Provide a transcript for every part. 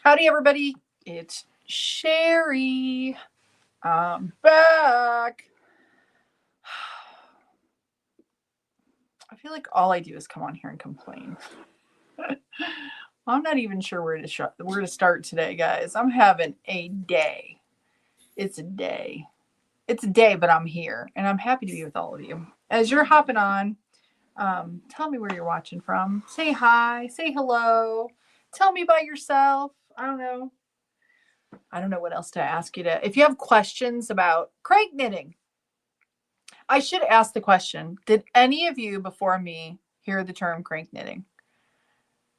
Howdy, everybody. It's Cheri. I'm back. I feel like all I do is come on here and complain. I'm not even sure where to start today, guys. I'm having a day. It's a day. It's a day, but I'm here, and I'm happy to be with all of you. As you're hopping on, tell me where you're watching from. Say hi. Say hello. Tell me about yourself. I don't know what else to ask you to. If you have questions about CranKnitting, I should ask the question: did any of you before me hear the term CranKnitting?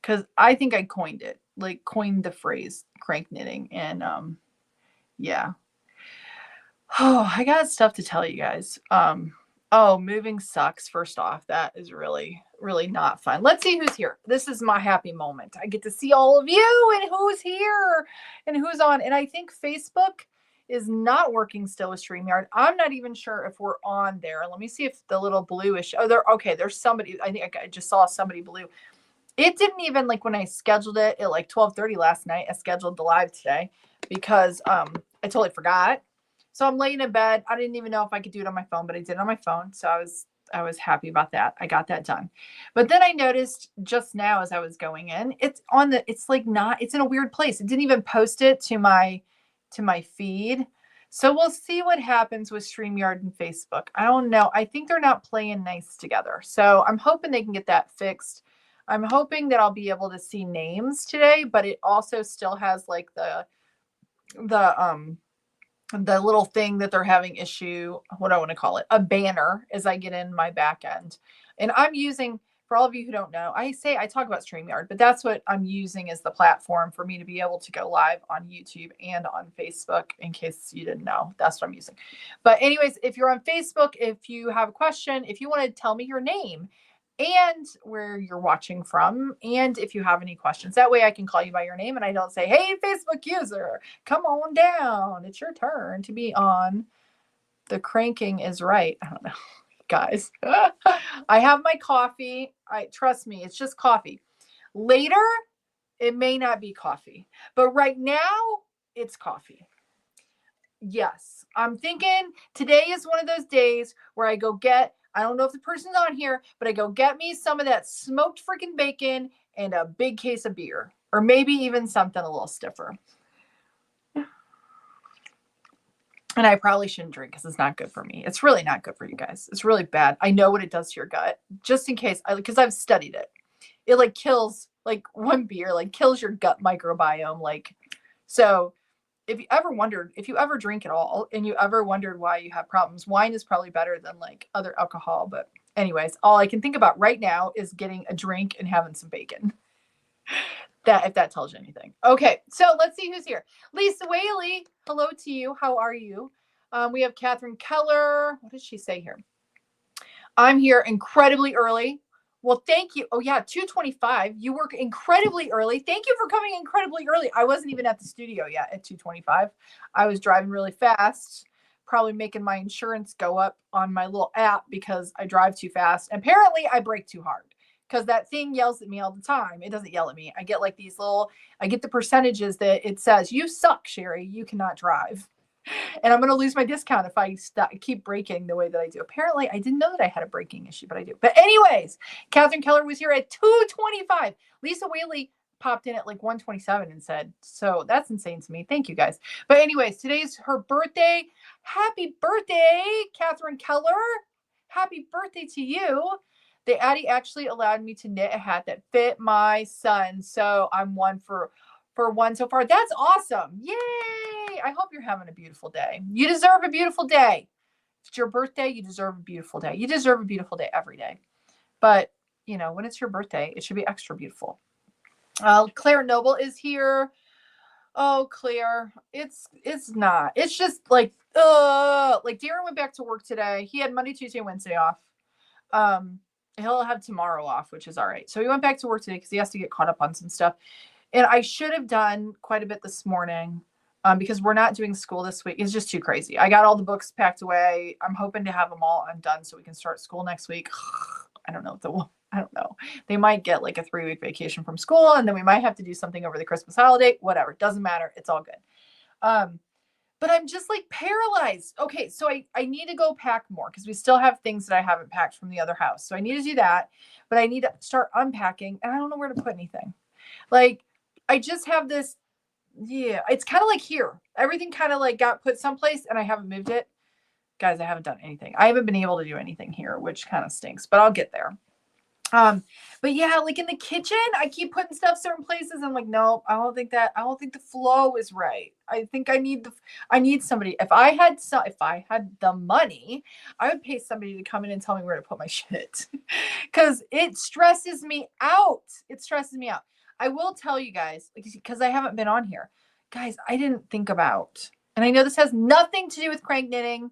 Because I think I coined it, like coined the phrase CranKnitting, and yeah. Oh, I got stuff to tell you guys. Moving sucks. First off, that is really, really not fun. Let's see who's here. This is my happy moment. I get to see all of you and who's here and who's on. And I think Facebook is not working still with StreamYard. I'm not even sure if we're on there. Let me see if the little bluish. Oh, there's somebody. I think I just saw somebody blue. It didn't even, like, when I scheduled it at like 12:30 last night, I scheduled the live today because I totally forgot. So I'm laying in bed. I didn't even know if I could do it on my phone, but I did it on my phone. So I was happy about that. I got that done. But then I noticed just now as I was going in, it's in a weird place. It didn't even post it to my feed. So we'll see what happens with StreamYard and Facebook. I don't know. I think they're not playing nice together. So I'm hoping they can get that fixed. I'm hoping that I'll be able to see names today, but it also still has like the little thing that they're having issue, what I want to call it, a banner as I get in my back end. And I'm using, for all of you who don't know, I talk about StreamYard, but that's what I'm using as the platform for me to be able to go live on YouTube and on Facebook, in case you didn't know. That's what I'm using. But anyways, if you're on Facebook, if you have a question, if you want to tell me your name and where you're watching from, and if you have any questions, that way I can call you by your name and I don't say, hey, Facebook user, come on down, it's your turn to be on. The cranking is right. I don't know, guys. I have my coffee. Trust me, it's just coffee. Later it may not be coffee, but right now it's coffee. Yes, I'm thinking today is one of those days where I go get, I don't know if the person's on here, but I go get me some of that smoked freaking bacon and a big case of beer, or maybe even something a little stiffer. And I probably shouldn't drink because it's not good for me. It's really not good for you guys. It's really bad. I know what it does to your gut, just in case, because I've studied it. It like kills, like one beer, like kills your gut microbiome. Like, so if you ever drink at all and you ever wondered why you have problems, wine is probably better than like other alcohol. But anyways, all I can think about right now is getting a drink and having some bacon. If that tells you anything. Okay, so let's see who's here. Lisa Whaley, hello to you. How are you? We have Catherine Keller. What did she say here? I'm here incredibly early. Well, thank you. Oh, yeah, 2:25. You work incredibly early. Thank you for coming incredibly early. I wasn't even at the studio yet at 2:25. I was driving really fast, probably making my insurance go up on my little app because I drive too fast. Apparently, I brake too hard because that thing yells at me all the time. It doesn't yell at me. I get like I get the percentages that it says, you suck, Cheri. You cannot drive. And I'm going to lose my discount if I keep braking the way that I do. Apparently, I didn't know that I had a braking issue, but I do. But anyways, Catherine Keller was here at 2:25. Lisa Whaley popped in at like 1:27 and said, so that's insane to me. Thank you, guys. But anyways, today's her birthday. Happy birthday, Catherine Keller. Happy birthday to you. The Addie actually allowed me to knit a hat that fit my son. So I'm one for one so far. That's awesome. Yay. I hope you're having a beautiful day. You deserve a beautiful day. If it's your birthday, you deserve a beautiful day. You deserve a beautiful day every day. But, when it's your birthday, it should be extra beautiful. Claire Noble is here. Oh, Claire, it's not. It's just like Darren went back to work today. He had Monday, Tuesday, Wednesday off. He'll have tomorrow off, which is all right. So he went back to work today because he has to get caught up on some stuff. And I should have done quite a bit this morning because we're not doing school this week. It's just too crazy. I got all the books packed away. I'm hoping to have them all undone so we can start school next week. I don't know I don't know. They might get like a 3-week vacation from school, and then we might have to do something over the Christmas holiday. Whatever. Doesn't matter. It's all good. Um, but I'm just like paralyzed. Okay, so I need to go pack more because we still have things that I haven't packed from the other house. So I need to do that, but I need to start unpacking, and I don't know where to put anything. Like, I just have this, yeah, it's kind of like here. Everything kind of like got put someplace and I haven't moved it. Guys, I haven't done anything. I haven't been able to do anything here, which kind of stinks, but I'll get there. Um, but yeah, like in the kitchen, I keep putting stuff certain places. I'm like, no, I don't think the flow is right. I think I need somebody. If I had the money, I would pay somebody to come in and tell me where to put my shit. Cause it stresses me out. It stresses me out. I will tell you guys, because I haven't been on here. Guys, I didn't think about, and I know this has nothing to do with CranKnitting,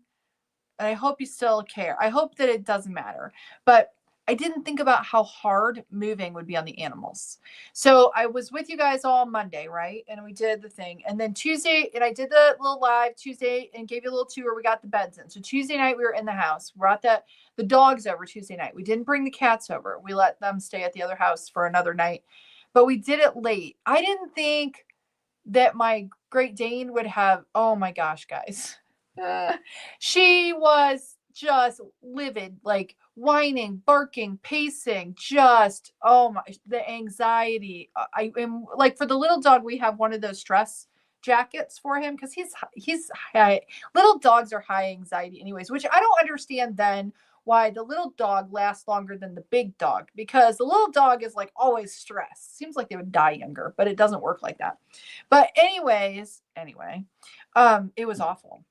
and I hope you still care. I hope that it doesn't matter. But I didn't think about how hard moving would be on the animals. So I was with you guys all Monday, right? And we did the thing. And then Tuesday, and I did the little live Tuesday and gave you a little tour. We got the beds in. So Tuesday night, we were in the house. We brought the dogs over Tuesday night. We didn't bring the cats over. We let them stay at the other house for another night. But we did it late. I didn't think that my Great Dane would have, oh my gosh, guys. She was just livid, like whining, barking, pacing, just, oh my, the anxiety. I am like, for the little dog, we have one of those stress jackets for him because he's high. Little dogs are high anxiety anyways, which I don't understand then why the little dog lasts longer than the big dog, because the little dog is like always stressed. Seems like they would die younger, but it doesn't work like that. But anyway, it was awful.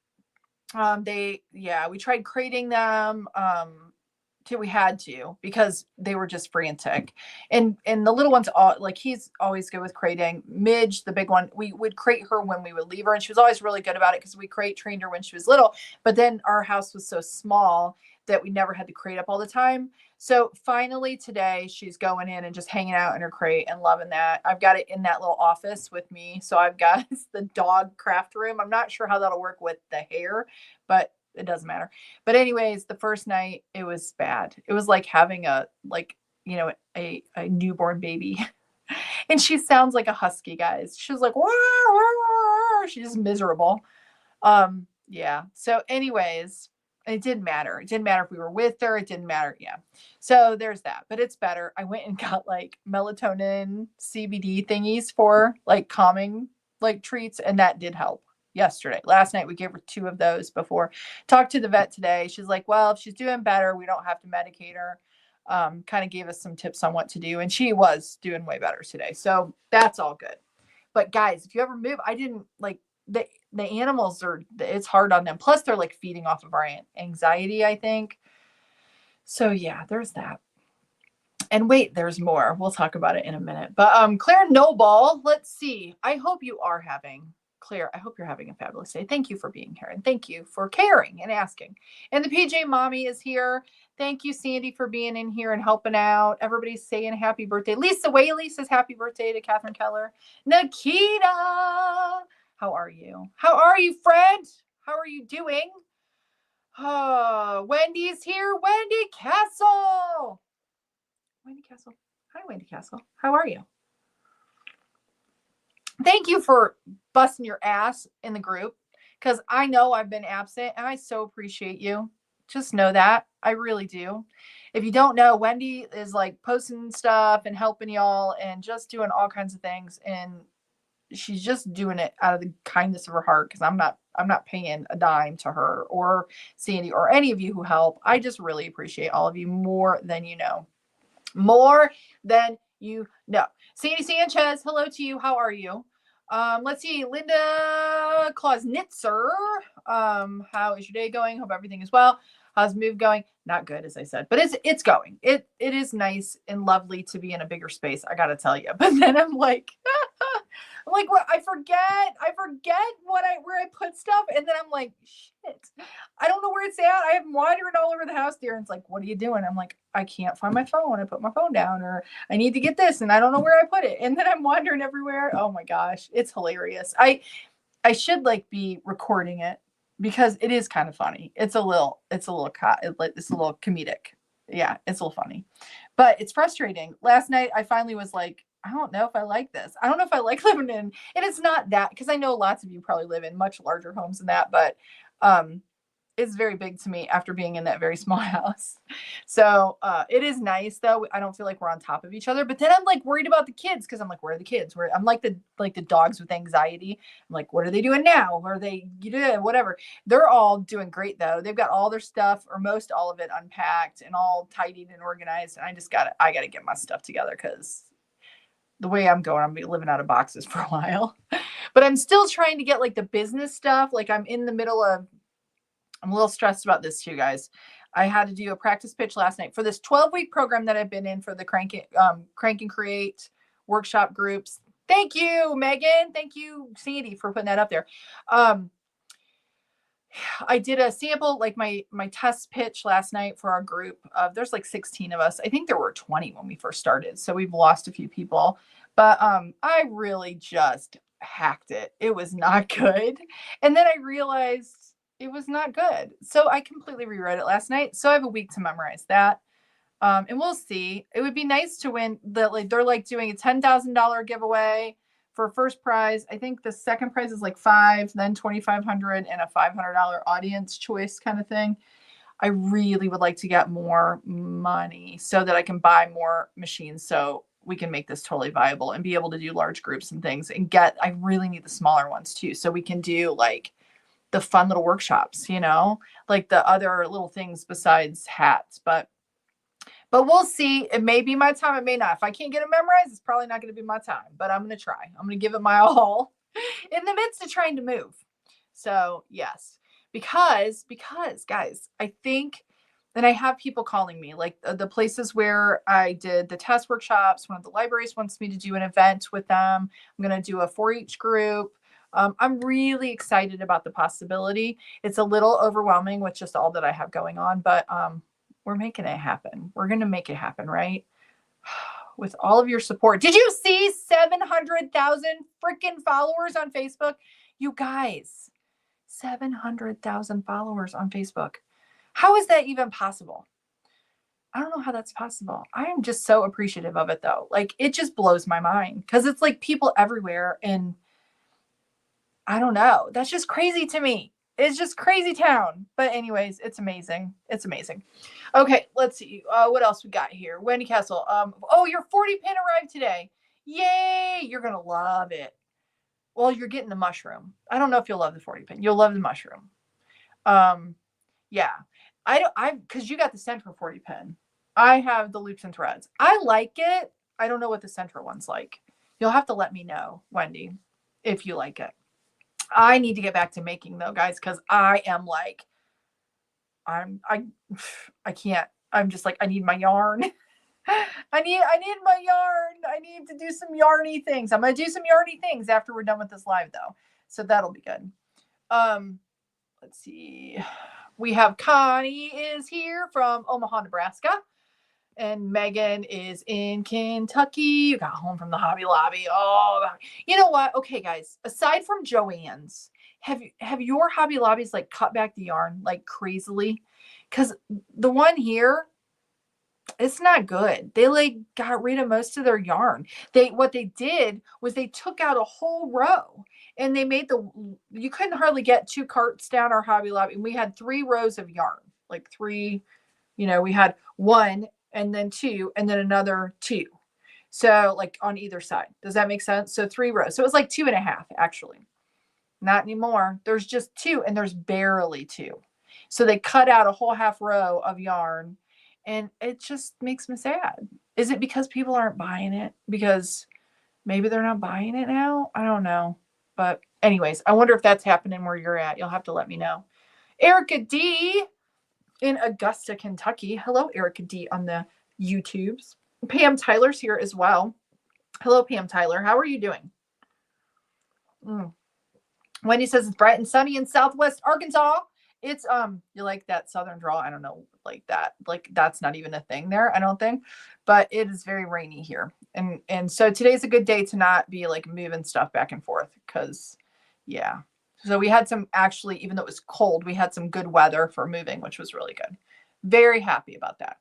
We tried crating them, till we had to, because they were just frantic. And the little ones, all like, he's always good with crating. Midge, the big one, we would crate her when we would leave her, and she was always really good about it because we crate trained her when she was little. But then our house was so small that we never had to crate up all the time. So finally today, she's going in and just hanging out in her crate and loving that. I've got it in that little office with me. So I've got the dog craft room. I'm not sure how that'll work with the hair, but it doesn't matter. But anyways, the first night, it was bad. It was like having a newborn baby. And she sounds like a husky, guys. She was like, wah, wah, wah. She's just miserable. Yeah. So anyways, it didn't matter. It didn't matter if we were with her. It didn't matter. Yeah. So there's that, but it's better. I went and got like melatonin CBD thingies for like calming like treats, and that did help yesterday. Last night we gave her 2 of those before. Talked to the vet today. She's like, well, if she's doing better, we don't have to medicate her. Kind of gave us some tips on what to do, and she was doing way better today. So that's all good. But guys, if you ever move, I didn't like the animals it's hard on them. Plus they're like feeding off of our anxiety, I think. So yeah, there's that. And wait, there's more. We'll talk about it in a minute. But Claire Noble, let's see. Claire, I hope you're having a fabulous day. Thank you for being here, and thank you for caring and asking. And the PJ Mommy is here. Thank you, Sandy, for being in here and helping out. Everybody's saying happy birthday. Lisa Whaley says happy birthday to Catherine Keller. Nikita, how are you? How are you, friend? How are you doing? Wendy's here. Wendy Castle. Wendy Castle. Hi, Wendy Castle. How are you? Thank you for busting your ass in the group, because I know I've been absent and I so appreciate you. Just know that. I really do. If you don't know, Wendy is like posting stuff and helping y'all and just doing all kinds of things. And she's just doing it out of the kindness of her heart, because I'm not paying a dime to her or Sandy or any of you who help. I just really appreciate all of you more than you know. More than you know. Sandy Sanchez, hello to you. How are you? Let's see. Linda Klausnitzer. How is your day going? Hope everything is well. How's move going? Not good, as I said, but it's going. It is nice and lovely to be in a bigger space, I gotta tell you. But then I'm like, what I forget where I put stuff, and then I'm like, shit, I don't know where it's at. I have wandering all over the house. Darren's like, what are you doing? I'm like, I can't find my phone. I put my phone down, or I need to get this, and I don't know where I put it. And then I'm wandering everywhere. Oh my gosh, it's hilarious. I should like be recording it, because it is kind of funny. It's a little comedic. Yeah, it's a little funny. But it's frustrating. Last night, I finally was like, I don't know if I like this. I don't know if I like living in, and it's not that, because I know lots of you probably live in much larger homes than that, but it's very big to me after being in that very small house. So it is nice though. I don't feel like we're on top of each other, but then I'm like worried about the kids, because I'm like, where are the kids? I'm like the dogs with anxiety. I'm like, what are they doing now? Are they, whatever? They're all doing great though. They've got all their stuff, or most all of it, unpacked and all tidied and organized. And I gotta get my stuff together, because the way I'm going, I'm gonna be living out of boxes for a while. But I'm still trying to get like the business stuff. Like I'm in the middle of, I'm a little stressed about this too, guys. I had to do a practice pitch last night for this 12-week program that I've been in for the Crank and Create workshop groups. Thank you, Megan. Thank you, Sandy, for putting that up there. I did a sample, like my test pitch last night for our group of, there's like 16 of us. I think there were 20 when we first started. So we've lost a few people, but I really just hacked it. It was not good. And then I realized it was not good. So I completely rewrote it last night. So I have a week to memorize that. And we'll see. It would be nice to win they're like doing a $10,000 giveaway for first prize. I think the second prize is like $5,000, then $2,500, and a $500 audience choice kind of thing. I really would like to get more money so that I can buy more machines, so we can make this totally viable and be able to do large groups and things, and I really need the smaller ones too, so we can do like the fun little workshops, like the other little things besides hats. But we'll see. It may be my time. It may not. If I can't get it memorized, it's probably not going to be my time, but I'm going to try. I'm going to give it my all in the midst of trying to move. So yes, because guys, I think, and I have people calling me, like the places where I did the test workshops. One of the libraries wants me to do an event with them. I'm going to do a 4-H group. I'm really excited about the possibility. It's a little overwhelming with just all that I have going on, but we're making it happen. We're going to make it happen, right? With all of your support. Did you see 700,000 freaking followers on Facebook? You guys, 700,000 followers on Facebook. How is that even possible? I don't know how that's possible. I am just so appreciative of it though. Like it just blows my mind, because it's like people everywhere, and I don't know. That's just crazy to me. It's just crazy town. But anyways, it's amazing. It's amazing. Okay, let's see. What else we got here? Wendy Castle. Oh, your 40 pin arrived today. Yay! You're gonna love it. Well, you're getting the mushroom. I don't know if you'll love the 40 pin. You'll love the mushroom. Yeah. Because you got the central 40 pin. I have the loops and threads. I like it. I don't know what the central one's like. You'll have to let me know, Wendy, if you like it. I need to get back to making though, guys, because I am like, I can't. I'm just like, I need my yarn. I need my yarn. I need to do some yarny things. I'm gonna do some yarny things after we're done with this live though, so that'll be good. Let's see. We have Connie is here from Omaha, Nebraska. And Megan is in Kentucky. You got home from the Hobby Lobby. Oh, you know what? Okay, guys. Aside from Joann's, have your Hobby Lobbies like cut back the yarn like crazily? Because the one here, it's not good. They like got rid of most of their yarn. What they did was they took out a whole row, and they made you couldn't hardly get 2 carts down our Hobby Lobby, and we had 3 rows of yarn, like 3. We had 1. And then 2, and then another 2. So like on either side. Does that make sense? So 3 rows. So it was like 2.5 actually. Not anymore. There's just 2, and there's barely 2. So they cut out a whole half row of yarn, and it just makes me sad. Is it because people aren't buying it? Because maybe they're not buying it now? I don't know. But anyways, I wonder if that's happening where you're at. You'll have to let me know. Erica D in Augusta, Kentucky. Hello, Erica D on the YouTubes. Pam Tyler's here as well. Hello, Pam Tyler. How are you doing? Wendy says it's bright and sunny in Southwest Arkansas. It's you like that southern drawl? I don't know, like that. Like that's not even a thing there, I don't think. But it is very rainy here. And so today's a good day to not be like moving stuff back and forth, because yeah. So we had some, actually, even though it was cold, we had some good weather for moving, which was really good. Very happy about that.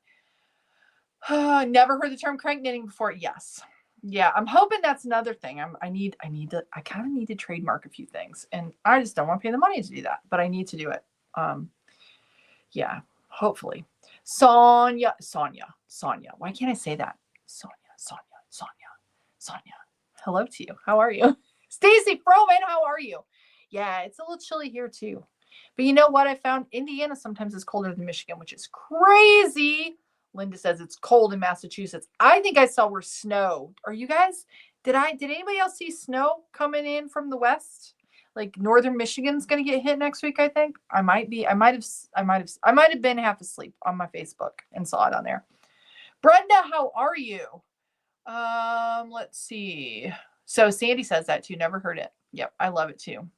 Never heard the term crank knitting before. Yes. Yeah, I'm hoping that's another thing. I kind of need to trademark a few things, and I just don't want to pay the money to do that, but I need to do it. Um, yeah, hopefully. Sonia. Why can't I say that? Sonia. Hello to you. How are you? Stacy Froman, how are you? Yeah, it's a little chilly here too. But you know what? I found Indiana sometimes is colder than Michigan, which is crazy. Linda says it's cold in Massachusetts. I think I saw where snow. Are you guys? Did anybody else see snow coming in from the west? Like northern Michigan's going to get hit next week, I think. I might have been half asleep on my Facebook and saw it on there. Brenda, how are you? Let's see. So Sandy says that too. Never heard it. Yep, I love it too.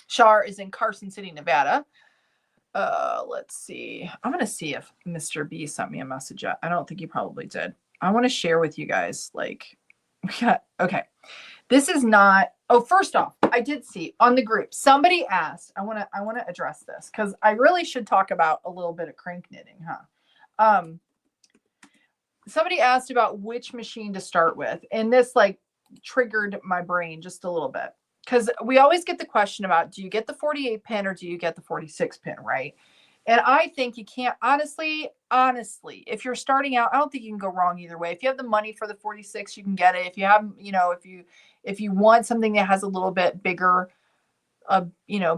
Shar is in Carson City, Nevada. Let's see. I'm gonna see if Mr. B sent me a message yet. I don't think he probably did. I want to share with you guys. Like, okay. This is not. Oh, first off, I did see on the group somebody asked. I want to address this because I really should talk about a little bit of crank knitting, huh? Somebody asked about which machine to start with, and this like triggered my brain just a little bit because we always get the question about, do you get the 48 pin or do you get the 46 pin, right? And I think you can't, honestly, if you're starting out, I don't think you can go wrong either way. If you have the money for the 46, you can get it. If you have, if you want something that has a little bit bigger,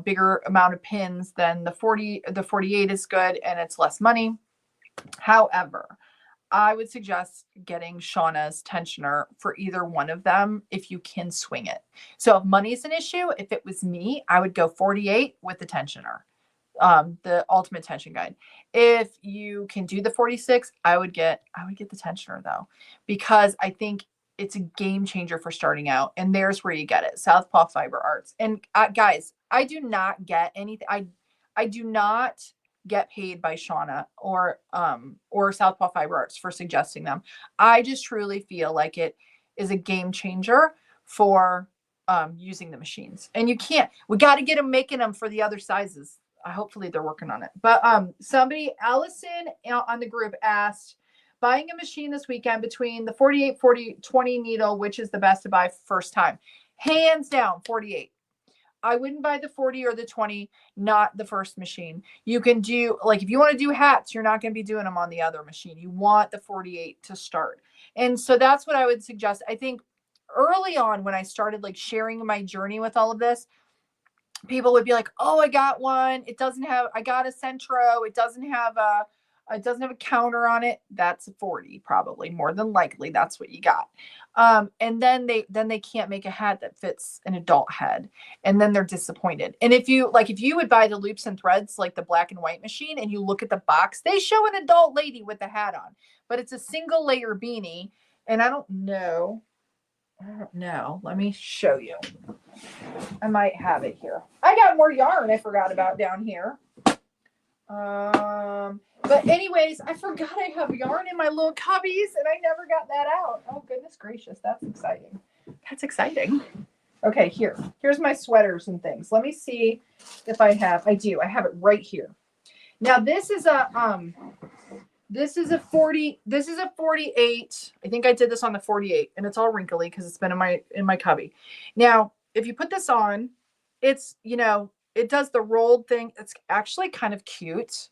bigger amount of pins, then the 48 is good and it's less money. However, I would suggest getting Shauna's tensioner for either one of them if you can swing it. So if money is an issue, if it was me, I would go 48 with the tensioner, the ultimate tension guide. If you can do the 46, I would get the tensioner though, because I think it's a game changer for starting out. And there's where you get it. Southpaw Fiber Arts. And guys, I do not get anything. I do not get paid by Shauna or Southpaw Fiber Arts for suggesting them. I just truly feel like it is a game changer for using the machines. And we got to get them making them for the other sizes. Hopefully they're working on it. But Allison on the group asked, buying a machine this weekend between the 48, 40, 20 needle, which is the best to buy first time? Hands down, 48. I wouldn't buy the 40 or the 20, not the first machine. You can do, like, if you want to do hats, you're not going to be doing them on the other machine. You want the 48 to start. And so that's what I would suggest. I think early on when I started like sharing my journey with all of this, people would be like, oh, I got one. I got a Centro. It doesn't have a counter on it. That's a 40, probably more than likely. That's what you got. And then they can't make a hat that fits an adult head. And then they're disappointed. And if you would buy the loops and threads, like the black and white machine, and you look at the box, they show an adult lady with a hat on, but it's a single layer beanie. And I don't know. Let me show you. I might have it here. I got more yarn I forgot about down here. But anyways, I forgot I have yarn in my little cubbies and I never got that out. Oh, goodness gracious. That's exciting. Okay, here's my sweaters and things. Let me see if I have it right here. Now this is a 48. I think I did this on the 48 and it's all wrinkly because it's been in my cubby. Now, if you put this on, it's, it does the rolled thing. It's actually kind of cute.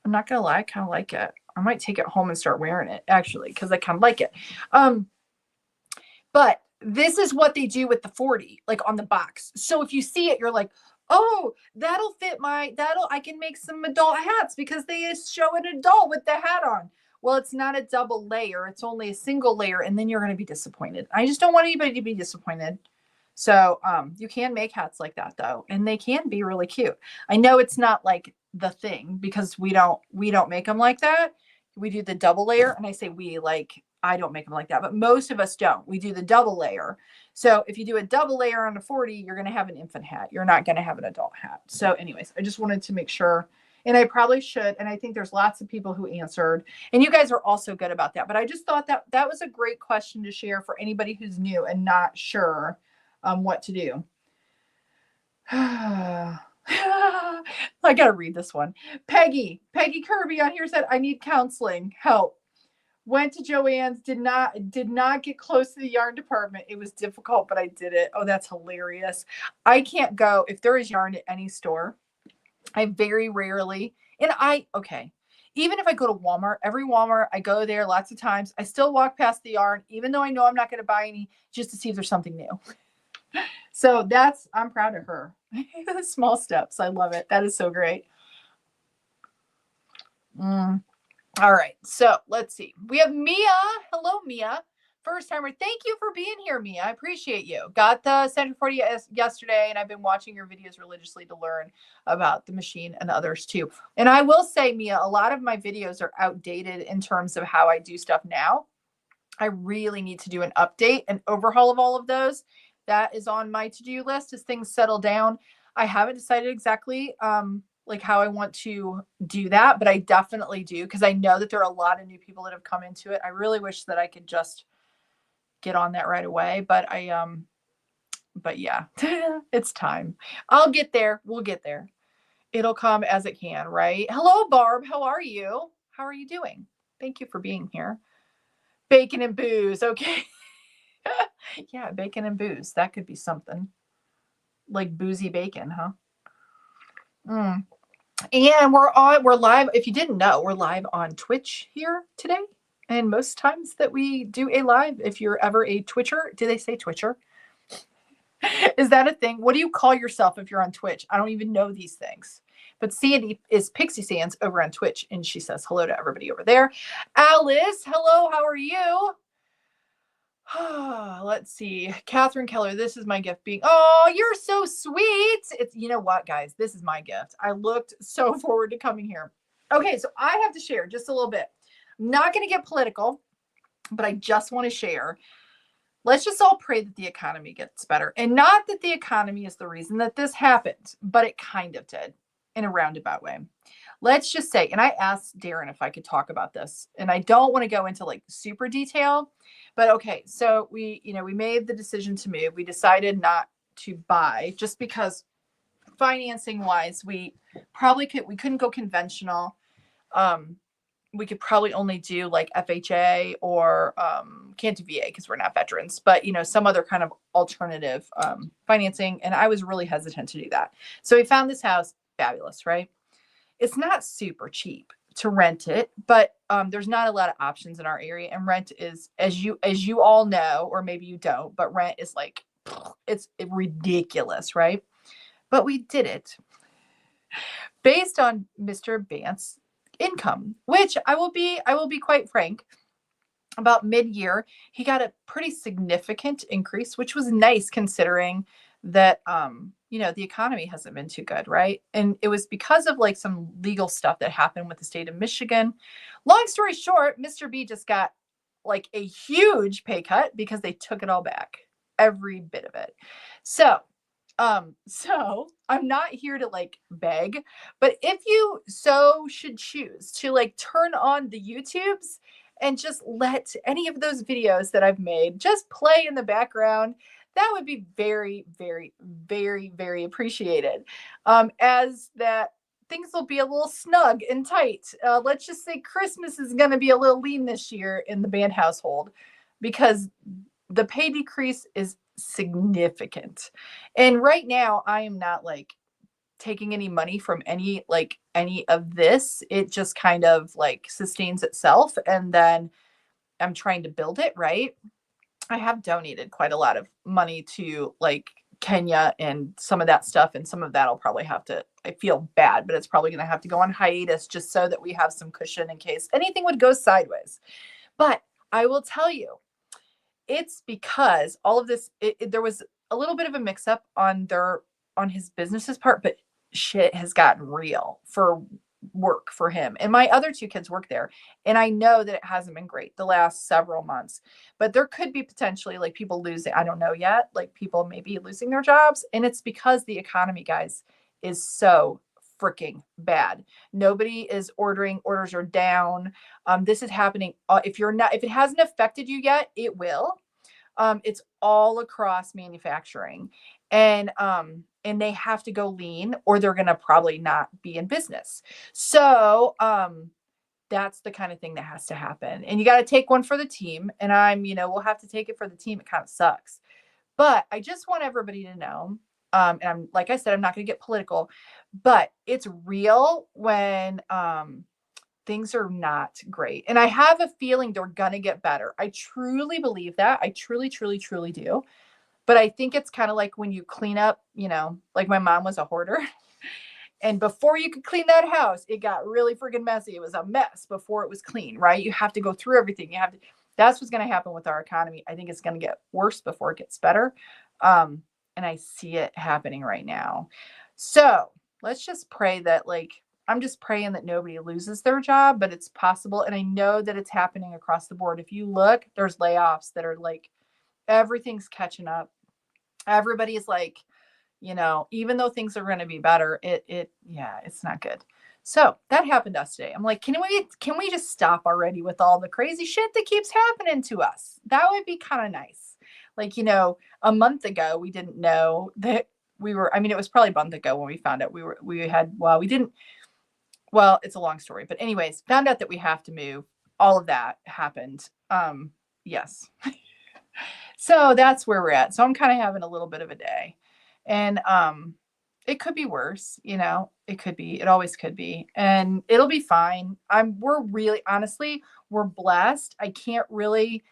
I'm not gonna lie, I kind of like it. I might take it home and start wearing it actually, because I kind of like it. But this is what they do with the 40, like on the box. So if you see it, you're like, oh, that'll fit I can make some adult hats because they show an adult with the hat on. Well, it's not a double layer. It's only a single layer. And then you're going to be disappointed. I just don't want anybody to be disappointed. So you can make hats like that though. And they can be really cute. I know it's not like the thing because we don't make them like that. We do the double layer. And I say I don't make them like that, but most of us don't. We do the double layer. So if you do a double layer on a 40, you're going to have an infant hat. You're not going to have an adult hat. So anyways, I just wanted to make sure, and I probably should. And I think there's lots of people who answered, and you guys are also good about that. But I just thought that was a great question to share for anybody who's new and not sure what to do. I got to read this one. Peggy Kirby on here said, I need counseling help. Went to Joann's, did not get close to the yarn department. It was difficult, but I did it. Oh, that's hilarious. I can't go if there is yarn at any store. I very rarely, and okay. Even if I go to Walmart, every Walmart, I go there lots of times. I still walk past the yarn, even though I know I'm not going to buy any, just to see if there's something new. So I'm proud of her. Small steps. I love it. That is so great. All right. So let's see. We have Mia. Hello, Mia. First timer. Thank you for being here, Mia. I appreciate you. Got the Center 40 yesterday, and I've been watching your videos religiously to learn about the machine and others too. And I will say, Mia, a lot of my videos are outdated in terms of how I do stuff now. I really need to do an update, an overhaul of all of those. That is on my to-do list as things settle down. I haven't decided exactly like how I want to do that, but I definitely do, because I know that there are a lot of new people that have come into it. I really wish that I could just get on that right away, but but yeah, it's time. I'll get there. We'll get there. It'll come as it can, right? Hello, Barb. How are you? How are you doing? Thank you for being here. Bacon and booze. Okay. Yeah, bacon and booze. That could be something. Like boozy bacon, huh? Mm. And we're live. If you didn't know, we're live on Twitch here today. And most times that we do a live, if you're ever a Twitcher, do they say Twitcher? Is that a thing? What do you call yourself if you're on Twitch? I don't even know these things. But Sandy is Pixie Sands over on Twitch, and she says hello to everybody over there. Alice, hello, how are you? Let's see. Catherine Keller, this is my gift being, oh, you're so sweet. It's, you know what, guys, this is my gift. I looked so forward to coming here. Okay, so I have to share just a little bit. I'm not going to get political, but I just want to share. Let's just all pray that the economy gets better. And not that the economy is the reason that this happened, but it kind of did in a roundabout way. Let's just say, and I asked Darren if I could talk about this, and I don't want to go into like super detail, but okay. So we made the decision to move. We decided not to buy just because financing wise, we couldn't go conventional. We could probably only do like FHA or can't do VA because we're not veterans, but some other kind of alternative financing. And I was really hesitant to do that. So we found this house, fabulous, right? It's not super cheap to rent it, but there's not a lot of options in our area. And rent is, as you all know, or maybe you don't, but rent is like, it's ridiculous, right? But we did it based on Mr. Bantz's income, which I will be quite frank, about mid-year, he got a pretty significant increase, which was nice considering that, the economy hasn't been too good, right? And it was because of like some legal stuff that happened with the state of Michigan. Long story short, Mr. B just got like a huge pay cut because they took it all back, every bit of it. So I'm not here to like beg, but if you so should choose to like turn on the YouTubes and just let any of those videos that I've made just play in the background, that would be very, very, very, very appreciated. As that things will be a little snug and tight. Let's just say Christmas is going to be a little lean this year in the band household because the pay decrease is significant. And right now I am not like taking any money from any of this. It just kind of like sustains itself. And then I'm trying to build it, right? I have donated quite a lot of money to like Kenya and some of that stuff. And some of that I'll probably have to, I feel bad, but it's probably going to have to go on hiatus just so that we have some cushion in case anything would go sideways. But I will tell you, it's because all of this, there was a little bit of a mix up on his business's part, but shit has gotten real for work for him. And my other two kids work there. And I know that it hasn't been great the last several months, but there could be potentially like people losing, I don't know yet, like people maybe losing their jobs. And it's because the economy, guys, is so freaking bad. Nobody is ordering, orders are down. This is happening. If it hasn't affected you yet, it will. It's all across manufacturing, and they have to go lean or they're going to probably not be in business. So, That's the kind of thing that has to happen. And you got to take one for the team. And we'll have to take it for the team. It kind of sucks. But I just want everybody to know, and I'm, like I said, I'm not going to get political, but it's real when things are not great. And I have a feeling they're going to get better. I truly believe that. I truly, truly, truly do. But I think it's kind of like when you clean up, like my mom was a hoarder. And before you could clean that house, it got really freaking messy. It was a mess before it was clean, right? You have to go through everything. That's what's going to happen with our economy. I think it's going to get worse before it gets better. And I see it happening right now. So let's just pray that, I'm just praying that nobody loses their job, but it's possible. And I know that it's happening across the board. If you look, there's layoffs that are everything's catching up. Everybody is even though things are going to be better, it's not good. So that happened to us today. I'm like, can we just stop already with all the crazy shit that keeps happening to us? That would be kind of nice. A month ago, we didn't know that it was probably a month ago when we found out it's a long story, but anyways, found out that we have to move. All of that happened. Yes. So that's where we're at. So I'm kind of having a little bit of a day. And it could be worse, it always could be, and it'll be fine. We're blessed. I can't really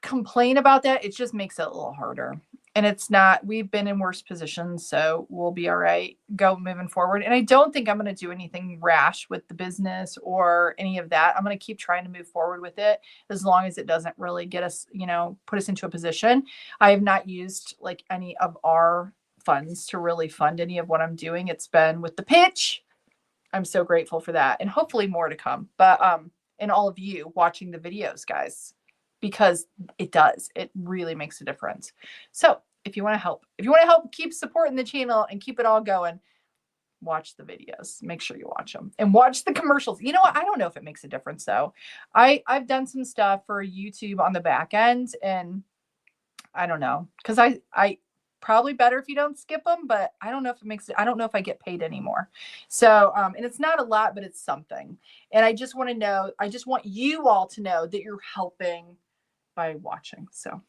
complain about that. It just makes it a little harder. And we've been in worse positions, so we'll be all right moving forward. And I don't think I'm going to do anything rash with the business or any of that. I'm going to keep trying to move forward with it as long as it doesn't really get us, put us into a position. I have not used any of our funds to really fund any of what I'm doing. It's been with the pitch. I'm so grateful for that, and hopefully more to come. But and all of you watching the videos, guys, because it really makes a difference. So if you want to help keep supporting the channel and keep it all going, watch the videos. Make sure you watch them and watch the commercials. You know what? I don't know if it makes a difference though. I've done some stuff for YouTube on the back end, and I don't know, because I probably better if you don't skip them, but I don't know if I don't know if I get paid anymore. So, and it's not a lot, but it's something. And I just want you all to know that you're helping by watching. So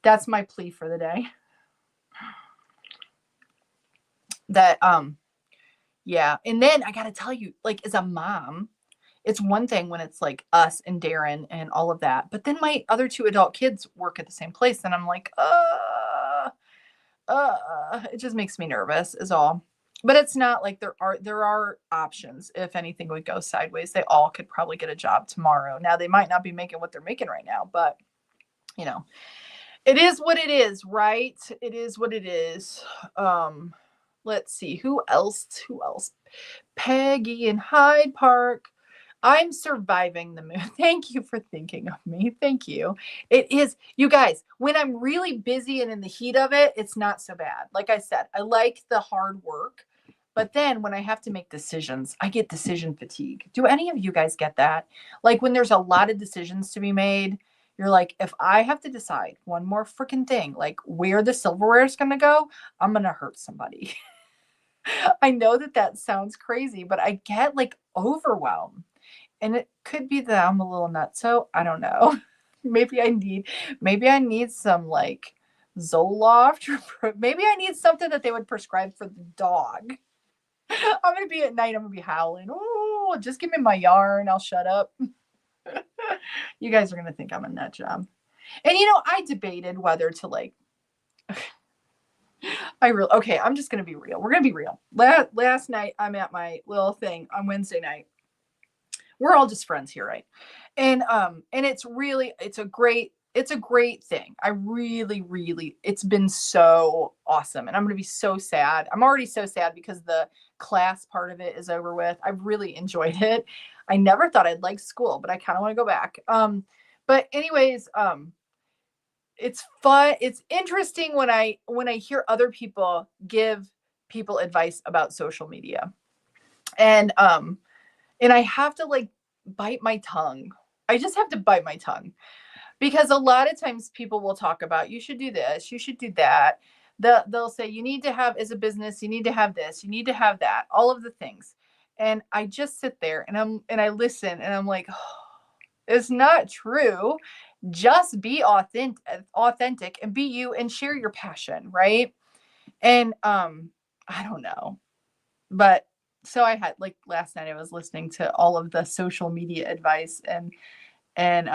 that's my plea for the day. That, yeah. And then I got to tell you, as a mom, it's one thing when it's us and Darren and all of that, but then my other 2 adult kids work at the same place. And I'm it just makes me nervous is all. But it's not there are options. If anything would go sideways, they all could probably get a job tomorrow. Now they might not be making what they're making right now, but it is what it is, right? It is what it is. Let's see, who else? Peggy in Hyde Park. I'm surviving the move. Thank you for thinking of me. Thank you. It is, you guys, when I'm really busy and in the heat of it, it's not so bad. Like I said, I like the hard work, but then when I have to make decisions, I get decision fatigue. Do any of you guys get that? When there's a lot of decisions to be made, you're like, if I have to decide one more freaking thing, where the silverware is going to go, I'm going to hurt somebody. I know that sounds crazy, but I get overwhelmed. And it could be that I'm a little nutso. I don't know. Maybe I need some Zoloft, or maybe I need something that they would prescribe for the dog. I'm going to be at night. I'm going to be howling. Oh, just give me my yarn. I'll shut up. You guys are going to think I'm a nut job. And I debated whether to okay, I'm just going to be real. We're going to be real. Last night, I'm at my little thing on Wednesday night. We're all just friends here, right? And it's a great thing. I really, it's been so awesome. And I'm going to be so sad. I'm already so sad because the class part of it is over with. I've really enjoyed it. I never thought I'd like school, but I kind of want to go back. But anyways, it's fun. It's interesting when I hear other people give people advice about social media, and I have to bite my tongue. I just have to bite my tongue, because a lot of times people will talk about, you should do this, you should do that. They'll say, you need to have, as a business, you need to have this, you need to have that, all of the things. And I just sit there and I listen and I'm like, oh, it's not true. Just be authentic and be you and share your passion, right? And I don't know. But so I had like last night I was listening to all of the social media advice and I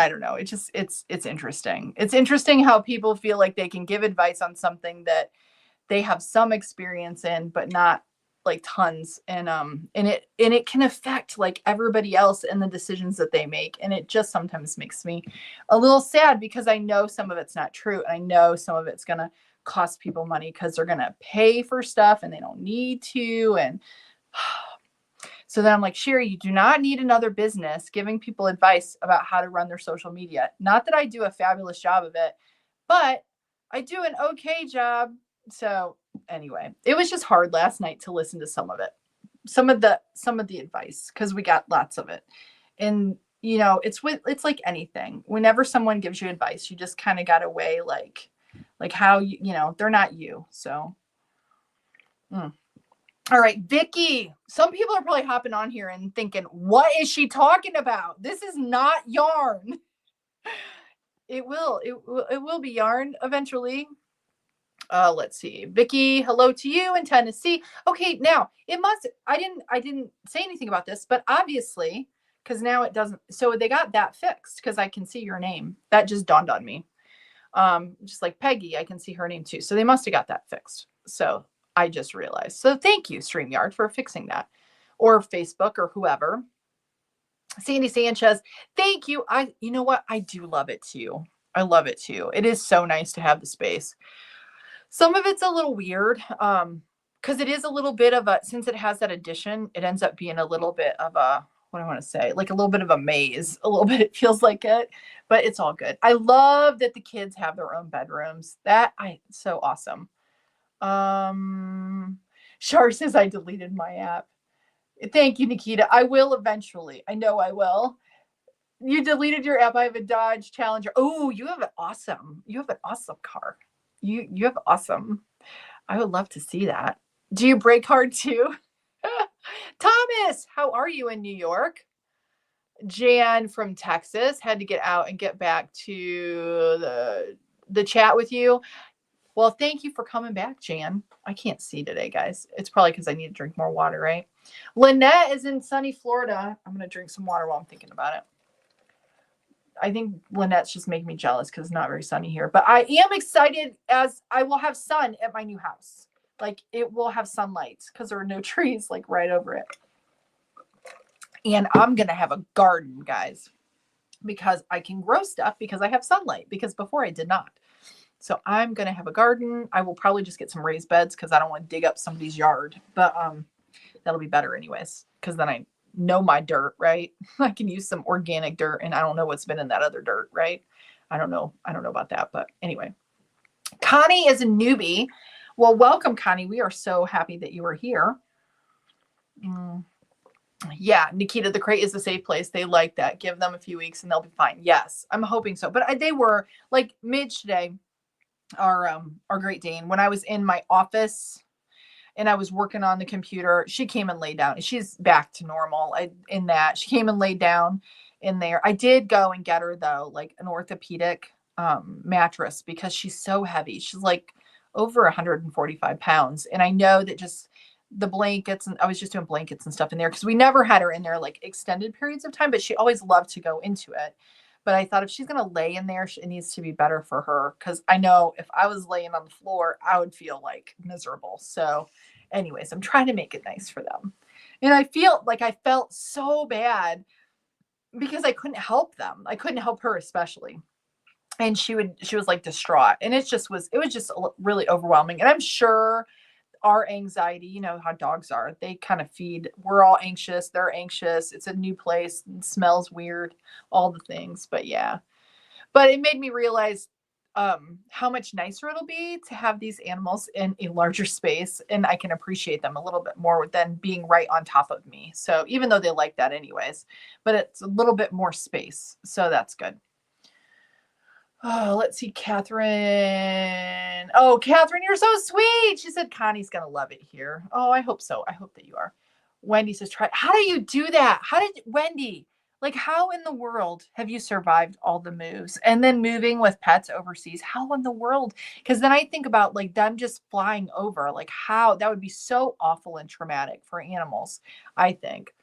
don't know. It just it's interesting. It's interesting how people feel like they can give advice on something that they have some experience in, but not like tons. And it can affect like everybody else and the decisions that they make. And it just sometimes makes me a little sad because I know some of it's not true. And I know some of it's gonna cost people money because they're gonna pay for stuff and they don't need to. And so then I'm like, Cheri, you do not need another business giving people advice about how to run their social media. Not that I do a fabulous job of it, but I do an okay job. So anyway, it was just hard last night to listen to some of it, some of the advice, because we got lots of it. And it's like anything. Whenever someone gives you advice, you just kind of got to weigh like how they're not you. So. All right, Vicky. Some people are probably hopping on here and thinking, what is she talking about? This is not yarn. It will be yarn eventually. Let's see. Vicky, hello to you in Tennessee. Okay, now I didn't say anything about this, but obviously, because now it doesn't, so they got that fixed because I can see your name. That just dawned on me. Just like Peggy, I can see her name too. So they must have got that fixed. So I just realized. So thank you, StreamYard, for fixing that. Or Facebook or whoever. Sandy Sanchez, thank you. You know what? I do love it too. I love it too. It is so nice to have the space. Some of it's a little weird. Because it is a little bit of since it has that addition, it ends up being a little bit of what I want to say, like a little bit of a maze. A little bit, it feels like it, but it's all good. I love that the kids have their own bedrooms. So awesome. Shar says I deleted my app. Thank you, Nikita. I will eventually. I know I will. You deleted your app. I have a Dodge Challenger. Oh, you have an awesome car. You have awesome. I would love to see that. Do you break hard too? Thomas, how are you in New York? Jan from Texas had to get out and get back to the chat with you. Well, thank you for coming back, Jan. I can't see today, guys. It's probably because I need to drink more water, right? Lynette is in sunny Florida. I'm going to drink some water while I'm thinking about it. I think Lynette's just making me jealous because it's not very sunny here. But I am excited as I will have sun at my new house. Like, it will have sunlight because there are no trees, like, right over it. And I'm going to have a garden, guys, because I can grow stuff because I have sunlight, because before I did not. So I'm going to have a garden. I will probably just get some raised beds because I don't want to dig up somebody's yard. But that'll be better anyways, because then I know my dirt, right? I can use some organic dirt, and I don't know what's been in that other dirt, right? I don't know about that. But anyway, Connie is a newbie. Well, welcome, Connie. We are so happy that you are here. Yeah, Nikita, the crate is a safe place. They like that. Give them a few weeks and they'll be fine. Yes, I'm hoping so. But they were like Midge today, our Great Dane, when I was in my office and I was working on the computer, she came and laid down. She's back to normal she came and laid down in there. I did go and get her, though, like an orthopedic mattress because she's so heavy. She's like over 145 pounds. And I know that just the blankets, and I was just doing blankets and stuff in there because we never had her in there like extended periods of time, but she always loved to go into it. But I thought if she's going to lay in there, it needs to be better for her, because I know if I was laying on the floor, I would feel like miserable. So anyways, I'm trying to make it nice for them. And I felt so bad because I couldn't help them. I couldn't help her especially. And she was like distraught. And it was just really overwhelming. And I'm sure our anxiety, you know how dogs are, they kind of feed. We're all anxious. They're anxious. It's a new place. It smells weird, all the things. But yeah, but it made me realize how much nicer it'll be to have these animals in a larger space, and I can appreciate them a little bit more than being right on top of me. So even though they like that anyways, but it's a little bit more space. So that's good. Oh, let's see, Catherine. Oh, Catherine, you're so sweet. She said Connie's gonna love it here. Oh, I hope so. I hope that you are. Wendy says, try. How do you do that? How did Wendy? Like, how in the world have you survived all the moves and then moving with pets overseas? How in the world? Because then I think about like them just flying over. Like, how that would be so awful and traumatic for animals, I think.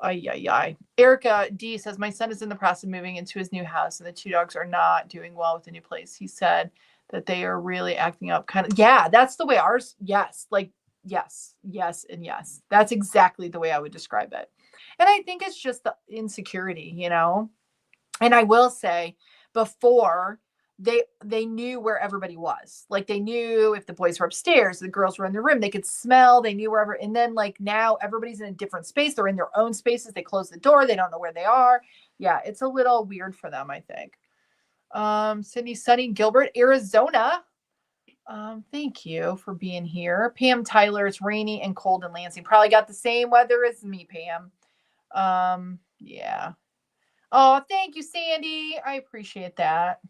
Ay, ay, ay. Erica D says, my son is in the process of moving into his new house and the two dogs are not doing well with the new place. He said that they are really acting up kind of. Yeah, that's the way ours. Yes. Like, yes, yes, and yes. That's exactly the way I would describe it. And I think it's just the insecurity, you know? And I will say before they knew where everybody was. Like they knew if the boys were upstairs, the girls were in their room, they could smell, they knew wherever. And then like now everybody's in a different space. They're in their own spaces. They close the door. They don't know where they are. Yeah, it's a little weird for them, I think. Sydney, Sunny, Gilbert, Arizona. Thank you for being here. Pam Tyler, it's rainy and cold in Lansing. Probably got the same weather as me, Pam. Yeah. Oh, thank you, Sandy. I appreciate that.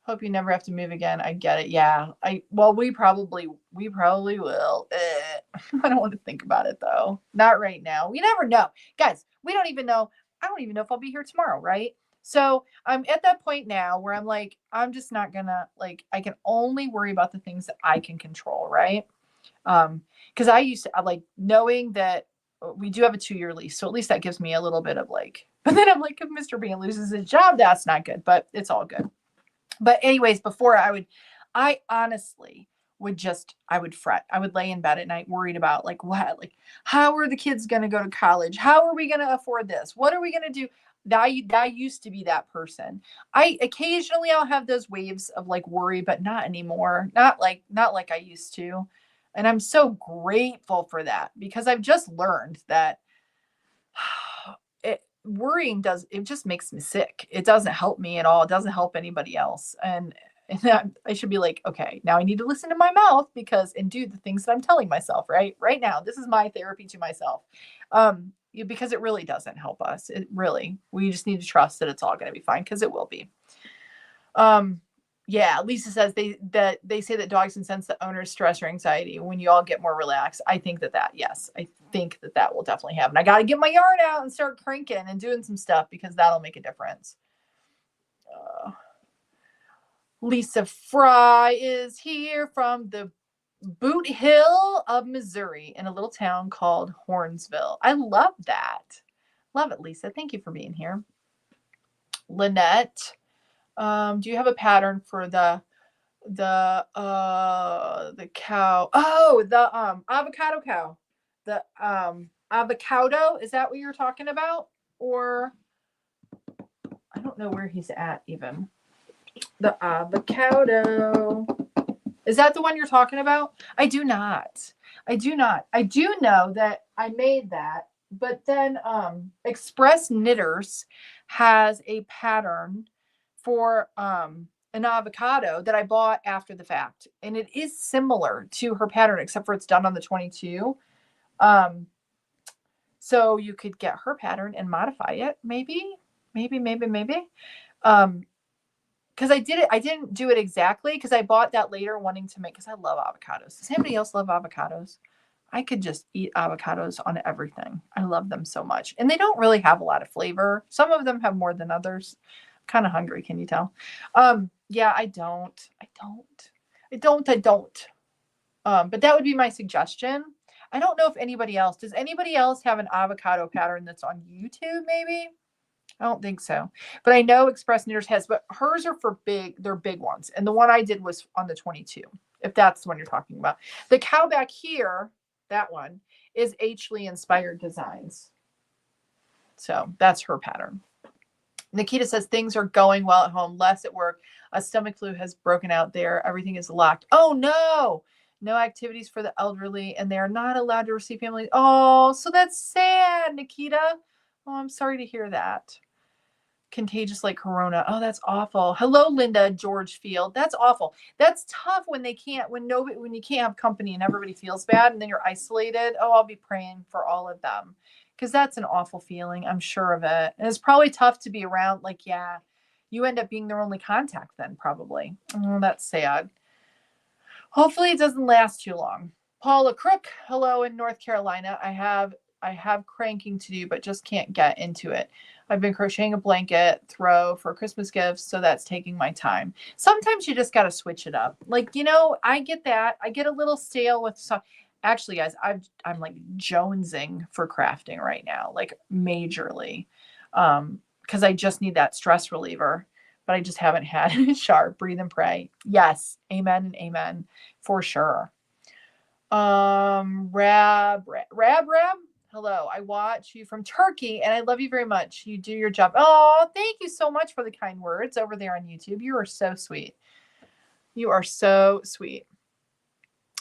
Hope you never have to move again. I get it. Yeah. We probably will. I don't want to think about it though. Not right now. We never know. Guys, we don't even know. I don't even know if I'll be here tomorrow, right? So I'm at that point now where I'm like, I'm just not gonna like I can only worry about the things that I can control, right? Because I used to like knowing that we do have a 2-year lease, so at least that gives me a little bit of like. But then I'm like, if Mr. Bean loses his job, that's not good, but it's all good. But anyways, before I honestly I would fret. I would lay in bed at night worried about like what, like how are the kids going to go to college? How are we going to afford this? What are we going to do? That used to be that person. I occasionally I'll have those waves of like worry, but not anymore. Not like I used to. And I'm so grateful for that because I've just learned that worrying it just makes me sick. It doesn't help me at all. It doesn't help anybody else. And I should be like, okay, now I need to listen to my mouth and do the things that I'm telling myself, right now. This is my therapy to myself. Because it really doesn't help us. We just need to trust that it's all going to be fine because it will be. Yeah, Lisa says they say that dogs can sense the owner's stress or anxiety when you all get more relaxed. I think yes, I think that will definitely happen. I got to get my yarn out and start cranking and doing some stuff because that'll make a difference. Lisa Fry is here from the Boot Hill of Missouri in a little town called Hornsville. I love that. Love it, Lisa. Thank you for being here. Lynette, do you have a pattern for the cow? Oh, the avocado cow. The avocado, is that what you're talking about? Or I don't know where he's at even. The avocado. Is that the one you're talking about? I do not. I do know that I made that, but then Express Knitters has a pattern for an avocado that I bought after the fact. And it is similar to her pattern, except for it's done on the 22. So you could get her pattern and modify it. Maybe. Because I didn't do it exactly because I bought that later wanting to make, because I love avocados. Does anybody else love avocados? I could just eat avocados on everything. I love them so much. And they don't really have a lot of flavor. Some of them have more than others. I'm kind of hungry, can you tell? Yeah, I don't. But that would be my suggestion. I don't know if anybody else, does anybody else have an avocado pattern that's on YouTube maybe? I don't think so. But I know Express Knitters has, but hers are for they're big ones. And the one I did was on the 22, if that's the one you're talking about. The cow back here, that one, is H. Inspired Designs. So that's her pattern. Nikita says things are going well at home, less at work. A stomach flu has broken out there. Everything is locked. Oh no. No activities for the elderly, and they are not allowed to receive family. Oh, so that's sad, Nikita. Oh, I'm sorry to hear that. Contagious like corona. Oh, that's awful. Hello, Linda Georgefield. That's awful. That's tough when you can't have company and everybody feels bad and then you're isolated. Oh, I'll be praying for all of them because that's an awful feeling. I'm sure of it. And it's probably tough to be around. Like, yeah, You end up being their only contact then, probably. Oh, that's sad. Hopefully it doesn't last too long. Paula Crook, hello in North Carolina. I have cranking to do, but just can't get into it. I've been crocheting a blanket throw for Christmas gifts, so that's taking my time. Sometimes you just got to switch it up. Like, I get that. I get a little stale with some. Actually, guys, I'm like jonesing for crafting right now, like majorly, because I just need that stress reliever. But I just haven't had it. Sharp, breathe and pray. Yes, amen and amen, for sure. Rab, hello. I watch you from Turkey and I love you very much. You do your job. Oh, thank you so much for the kind words over there on YouTube. You are so sweet. You are so sweet.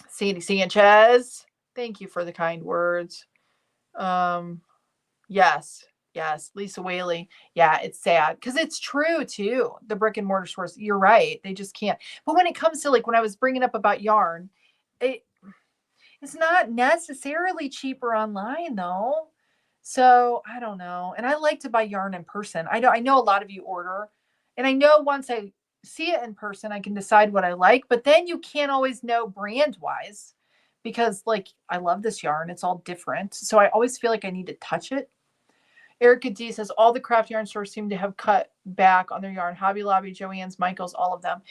Sandy Sanchez, thank you for the kind words. Yes, Lisa Whaley. Yeah, it's sad because it's true too. The brick and mortar stores, you're right. They just can't. But when it comes to like when I was bringing up about yarn, it's not necessarily cheaper online though. So I don't know. And I like to buy yarn in person. I know a lot of you order, and I know once I see it in person, I can decide what I like, but then you can't always know brand wise because like I love this yarn. It's all different. So I always feel like I need to touch it. Erica D says all the craft yarn stores seem to have cut back on their yarn. Hobby Lobby, Joann's, Michael's, all of them.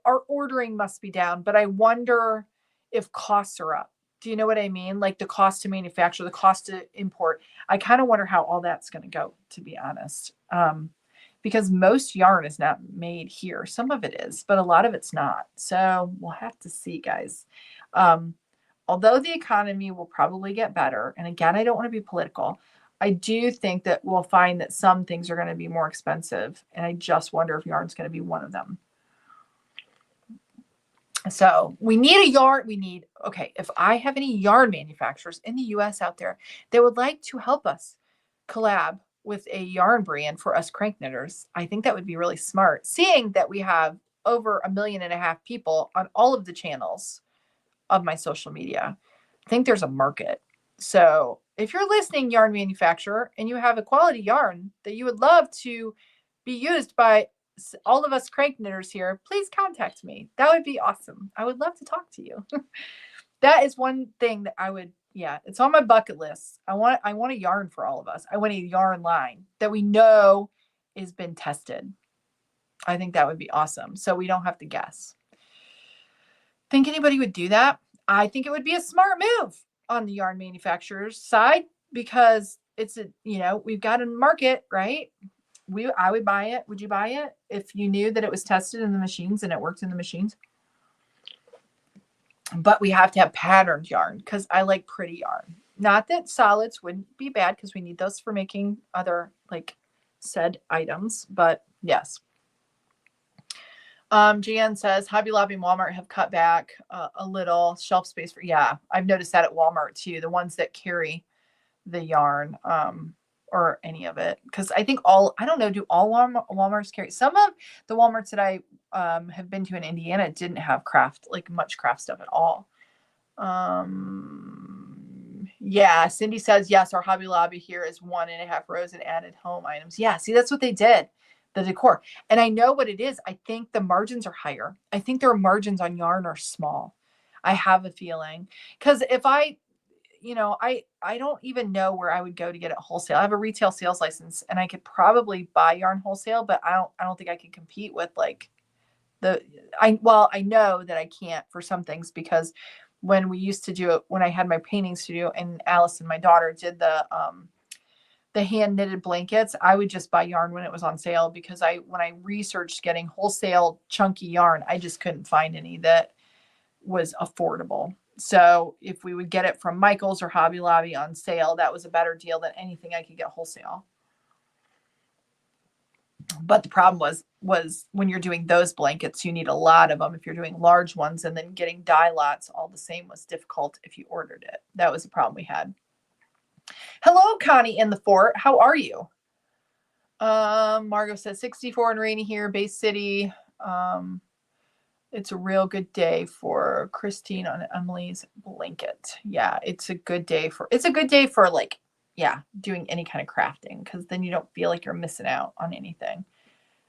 Our ordering must be down, but I wonder if costs are up. Do you know what I mean? Like the cost to manufacture, the cost to import. I kind of wonder how all that's going to go, to be honest. Because most yarn is not made here. Some of it is, but a lot of it's not. So we'll have to see, guys. Although the economy will probably get better, and again, I don't want to be political, I do think that we'll find that some things are going to be more expensive. And I just wonder if yarn's going to be one of them. So we need a yarn. Okay, if I have any yarn manufacturers in the US out there that would like to help us collab with a yarn brand for us crank knitters, I think that would be really smart. Seeing that we have over 1.5 million people on all of the channels of my social media, I think there's a market. So if you're listening, yarn manufacturer, and you have a quality yarn that you would love to be used by all of us crank knitters here, please contact me. That would be awesome. I would love to talk to you. That is one thing that it's on my bucket list. I want a yarn for all of us. I want a yarn line that we know has been tested. I think that would be awesome. So we don't have to guess. Think anybody would do that? I think it would be a smart move on the yarn manufacturer's side because we've got a market, right? I would buy it. Would you buy it if you knew that it was tested in the machines and it worked in the machines? But we have to have patterned yarn because I like pretty yarn. Not that solids wouldn't be bad because we need those for making other like said items, but yes. Jan says Hobby Lobby and Walmart have cut back a little shelf space for, I've noticed that at Walmart too. The ones that carry the yarn, or any of it. Cause I think I don't know, do all Walmarts carry? Some of the Walmarts that I have been to in Indiana didn't have much craft stuff at all. Cindy says, yes, our Hobby Lobby here is 1.5 rows and added home items. Yeah, see, that's what they did. The decor. And I know what it is. I think the margins are higher. I think their margins on yarn are small. I have a feeling. Because if I don't even know where I would go to get it wholesale. I have a retail sales license and I could probably buy yarn wholesale, but I don't think I can compete with like I know that I can't for some things because when we used to do it, when I had my painting studio and Alice and my daughter did the hand knitted blankets, I would just buy yarn when it was on sale because when I researched getting wholesale chunky yarn, I just couldn't find any that was affordable. So if we would get it from Michael's or Hobby Lobby on sale, that was a better deal than anything I could get wholesale. But the problem was when you're doing those blankets, you need a lot of them. If you're doing large ones, and then getting dye lots all the same was difficult if you ordered it. That was a problem we had. Hello, Connie in the fort. How are you? Margot says 64 and rainy here, Bay City. It's a real good day for Christine on Emily's blanket. Yeah, it's a good day for like, doing any kind of crafting because then you don't feel like you're missing out on anything.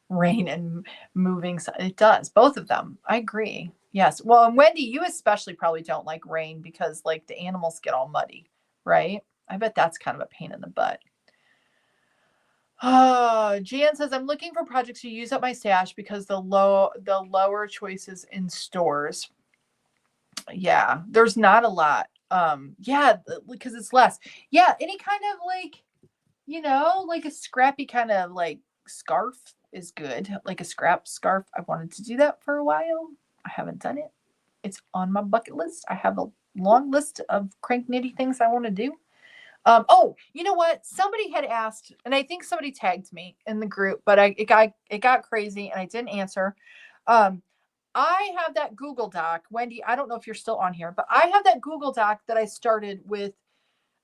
rain and moving. It does. Both of them. I agree. Yes. Well, and Wendy, you especially probably don't like rain because like the animals get all muddy, right? I bet that's kind of a pain in the butt. Jan says, I'm looking for projects to use up my stash because the lower choices in stores. Yeah, there's not a lot. Yeah, because it's less. Yeah, any kind of like, like a scrappy kind of like scarf is good. Like a scrap scarf. I wanted to do that for a while. I haven't done it. It's on my bucket list. I have a long list of CranKnitting things I want to do. Oh, you know what? Somebody had asked, and I think somebody tagged me in the group, but it got crazy and I didn't answer. I have that Google Doc. Wendy, I don't know if you're still on here, but I have that Google Doc that I started with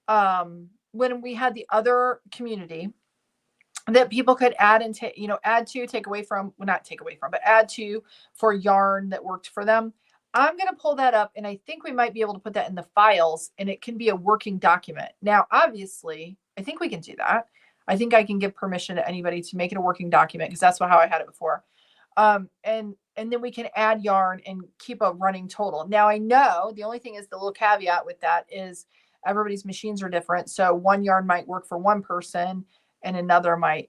when we had the other community that people could add and add to, take away from, well, not take away from, but add to for yarn that worked for them. I'm going to pull that up, and I think we might be able to put that in the files, and it can be a working document. Now, obviously, I think we can do that. I think I can give permission to anybody to make it a working document because that's how I had it before. And then we can add yarn and keep a running total. Now, I know the only thing is the little caveat with that is everybody's machines are different. So one yarn might work for one person and another might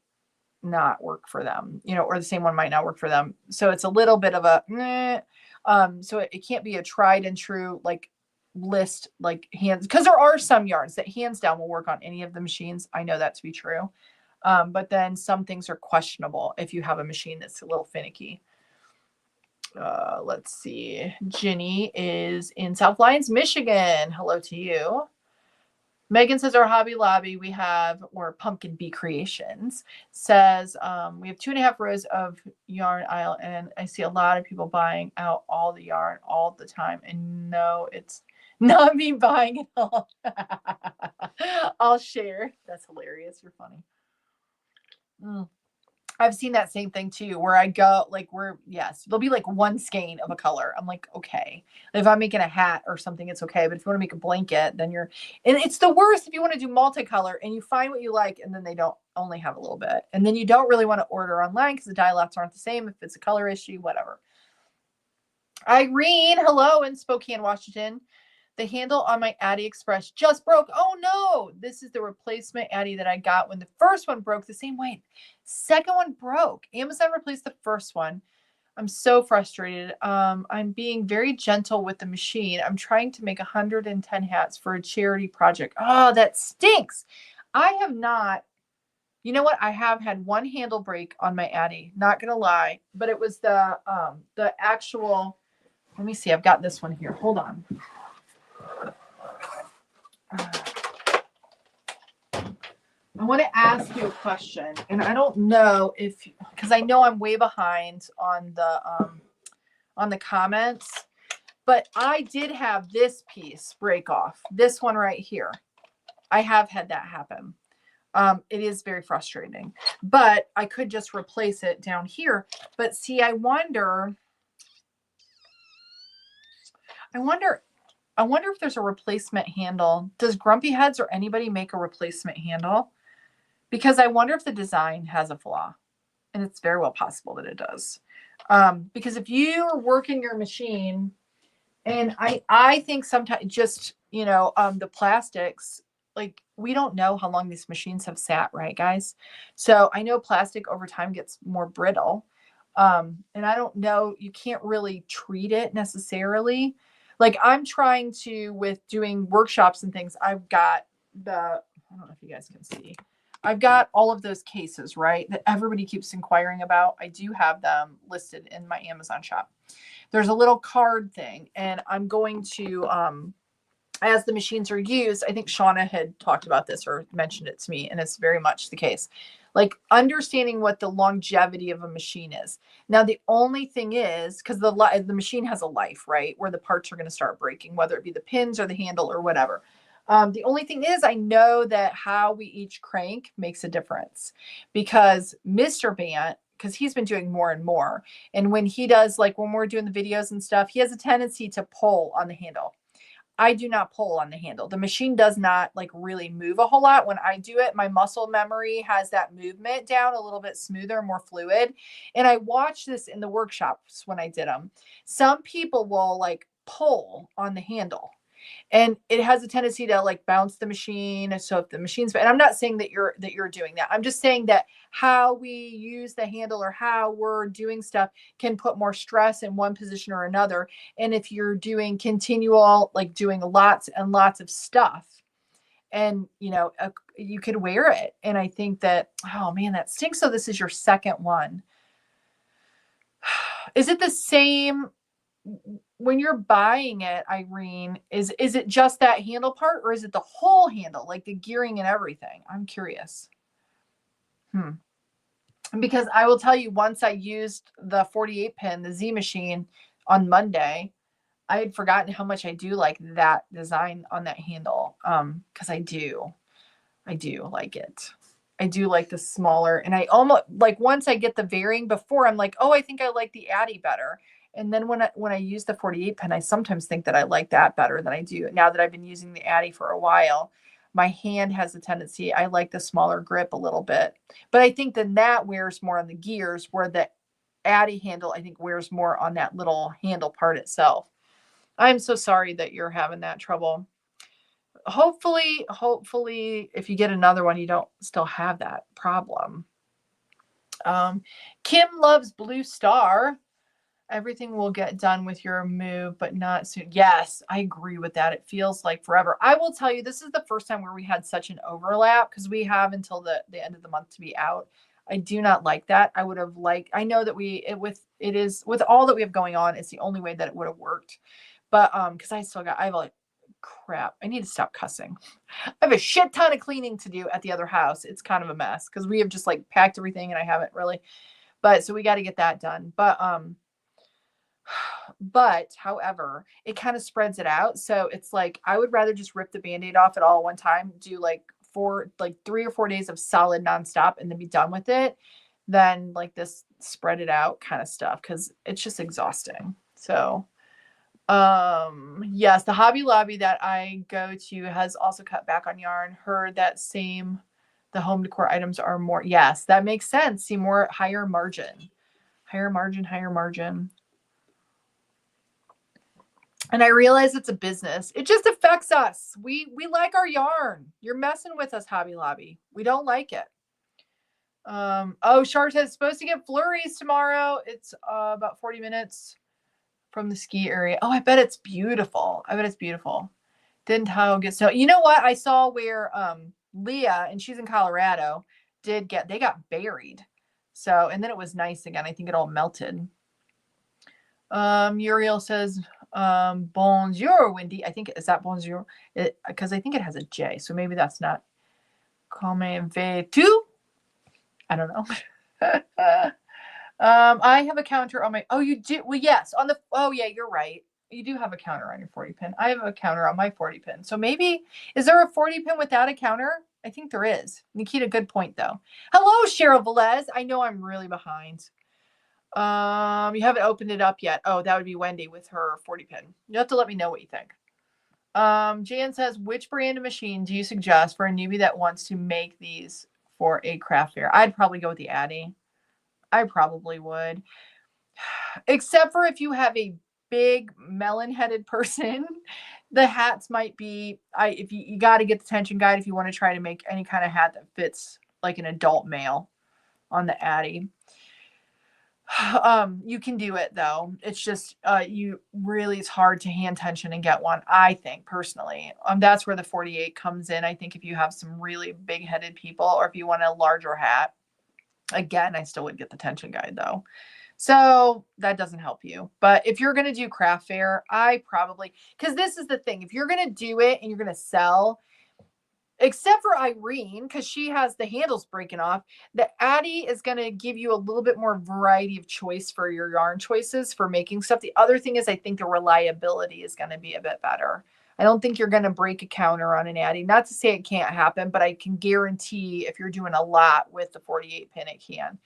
not work for them, or the same one might not work for them. So it's a little bit of a so it can't be a tried and true like list, like hands, because there are some yarns that hands down will work on any of the machines. I know that to be true. But then some things are questionable if you have a machine that's a little finicky. Let's see. Ginny is in South Lyons, Michigan. Hello to you. Megan says our Hobby Lobby or Pumpkin Bee Creations says we have 2.5 rows of yarn aisle, and I see a lot of people buying out all the yarn all the time. And no, it's not me buying it all. I'll share. That's hilarious. You're funny. I've seen that same thing too, where I go yes, there'll be like one skein of a color. I'm like, okay. If I'm making a hat or something, it's okay. But if you want to make a blanket, then and it's the worst if you want to do multicolor and you find what you like and then they don't only have a little bit. And then you don't really want to order online because the dye lots aren't the same if it's a color issue, whatever. Irene, hello in Spokane, Washington. The handle on my Addy Express just broke. Oh no, this is the replacement Addy that I got when the first one broke the same way. Second one broke. Amazon replaced the first one. I'm so frustrated. I'm being very gentle with the machine. I'm trying to make 110 hats for a charity project. Oh, that stinks. I have not, you know what? I have had one handle break on my Addy, not gonna lie, but it was the actual, let me see, I've got this one here. Hold on. I want to ask you a question, and I don't know because I know I'm way behind on the comments, but I did have this piece break off. This one right here. I have had that happen. It is very frustrating, but I could just replace it down here. But see, I wonder if there's a replacement handle. Does Grumpy Heads or anybody make a replacement handle? Because I wonder if the design has a flaw, and it's very well possible that it does. Because if you're working your machine, and I think sometimes just, the plastics, like we don't know how long these machines have sat, right, guys? So I know plastic over time gets more brittle. And I don't know, you can't really treat it necessarily. Like I'm trying to, with doing workshops and things, I've got I don't know if you guys can see. I've got all of those cases, right, that everybody keeps inquiring about. I do have them listed in my Amazon shop. There's a little card thing, and I'm going to, as the machines are used, I think Shauna had talked about this or mentioned it to me, and it's very much the case. Like understanding what the longevity of a machine is. Now, the only thing is, because the machine has a life, right, where the parts are going to start breaking, whether it be the pins or the handle or whatever. The only thing is I know that how we each crank makes a difference because Mr. Bant, because he's been doing more and more. And when he does, like when we're doing the videos and stuff, he has a tendency to pull on the handle. I do not pull on the handle. The machine does not like really move a whole lot. When I do it, my muscle memory has that movement down a little bit smoother, more fluid. And I watched this in the workshops when I did them. Some people will like pull on the handle, and it has a tendency to like bounce the machine. So if the machine's, and I'm not saying that you're doing that. I'm just saying that how we use the handle or how we're doing stuff can put more stress in one position or another. And if you're doing continual, like doing lots and lots of stuff, and you could wear it. And I think that, oh man, that stinks. So this is your second one. Is it the same when you're buying it, Irene? Is it just that handle part, or is it the whole handle, like the gearing and everything? I'm curious. Because I will tell you, once I used the 48 pin, the Z machine, on Monday, I had forgotten how much I do like that design on that handle. Because I do like it. I do like the smaller, and I almost like, once I get the varying, before I'm like, oh, I think I like the Addy better. And then when I use the 48 pin, I sometimes think that I like that better than I do now that I've been using the Addy for a while. My hand has a tendency, I like the smaller grip a little bit, but I think then that wears more on the gears, where the Addy handle, I think, wears more on that little handle part itself. I'm so sorry that you're having that trouble. Hopefully, if you get another one, you don't still have that problem. Kim loves Blue Star. Everything will get done with your move, but not soon. Yes, I agree with that. It feels like forever. I will tell you, this is the first time where we had such an overlap, because we have until the end of the month to be out. I do not like that. I would have liked, I know that it is with all that we have going on, it's the only way that it would have worked. But because I have like, crap, I need to stop cussing. I have a shit ton of cleaning to do at the other house. It's kind of a mess because we have just like packed everything, and I haven't really, but so we got to get that done. But however, it kind of spreads it out. So it's like, I would rather just rip the Band-Aid off at all one time, do like 3 or 4 days of solid nonstop, and then be done with it, than like this spread it out kind of stuff, because it's just exhausting. So yes, the Hobby Lobby that I go to has also cut back on yarn. Heard that same, the home decor items are more, yes, that makes sense. See, more higher margin. And I realize it's a business. It just affects us. We like our yarn. You're messing with us, Hobby Lobby. We don't like it. Oh, Charlotte is supposed to get flurries tomorrow. It's about 40 minutes from the ski area. Oh, I bet it's beautiful. Didn't how get snow. You know what? I saw where Leah, and she's in Colorado, they got buried. So, and then it was nice again. I think it all melted. Uriel says, bonjour, Wendy. I think, is that bonjour? Because I think it has a J, so maybe that's not. Comment veux-tu? I don't know. I have a counter on my, oh, you do? Well, yes, on the, oh yeah, you're right. You do have a counter on your 40 pin. I have a counter on my 40 pin. So maybe, is there a 40 pin without a counter? I think there is. Nikita, good point though. Hello, Cheryl Velez. I know I'm really behind. You haven't opened it up yet. Oh, that would be Wendy with her 40 pin. You have to let me know what you think. Jan says, which brand of machine do you suggest for a newbie that wants to make these for a craft fair? I'd probably go with the Addy. I probably would. Except for if you have a big melon-headed person, the hats might be, if you got to get the tension guide if you want to try to make any kind of hat that fits like an adult male on the Addy. You can do it though. It's just it's hard to hand tension and get one, I think, personally. That's where the 48 comes in. I think if you have some really big-headed people, or if you want a larger hat, again, I still would get the tension guide though. So that doesn't help you. But if you're going to do craft fair, I probably, because this is the thing, if you're going to do it and you're going to sell, except for Irene, because she has the handles breaking off, the Addy is going to give you a little bit more variety of choice for your yarn choices for making stuff. The other thing is, I think the reliability is going to be a bit better. I don't think you're going to break a counter on an Addy. Not to say it can't happen, but I can guarantee if you're doing a lot with the 48 pin, it can.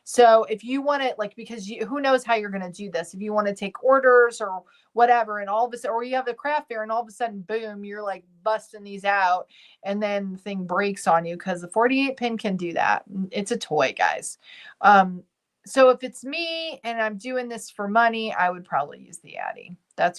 So if you want to, like, because who knows how you're going to do this, if you want to take orders or whatever, and all of a sudden, or you have the craft fair and all of a sudden, boom, you're like busting these out, and then the thing breaks on you, because the 48 pin can do that. It's a toy, guys. So if it's me and I'm doing this for money, I would probably use the Addy. That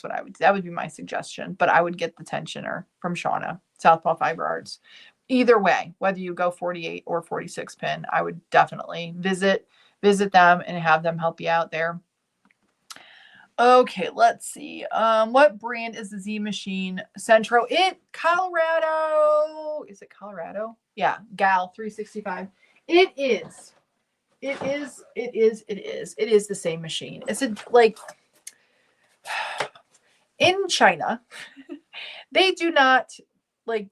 would be my suggestion. But I would get the tensioner from Shauna, Southpaw Fiber Arts. Either way, whether you go 48 or 46 pin, I would definitely visit them and have them help you out there. Okay, let's see. What brand is the Z Machine Centro? Colorado. Is it Colorado? Yeah, Gal 365. It is. It is the same machine. It's like in China, they do not, like,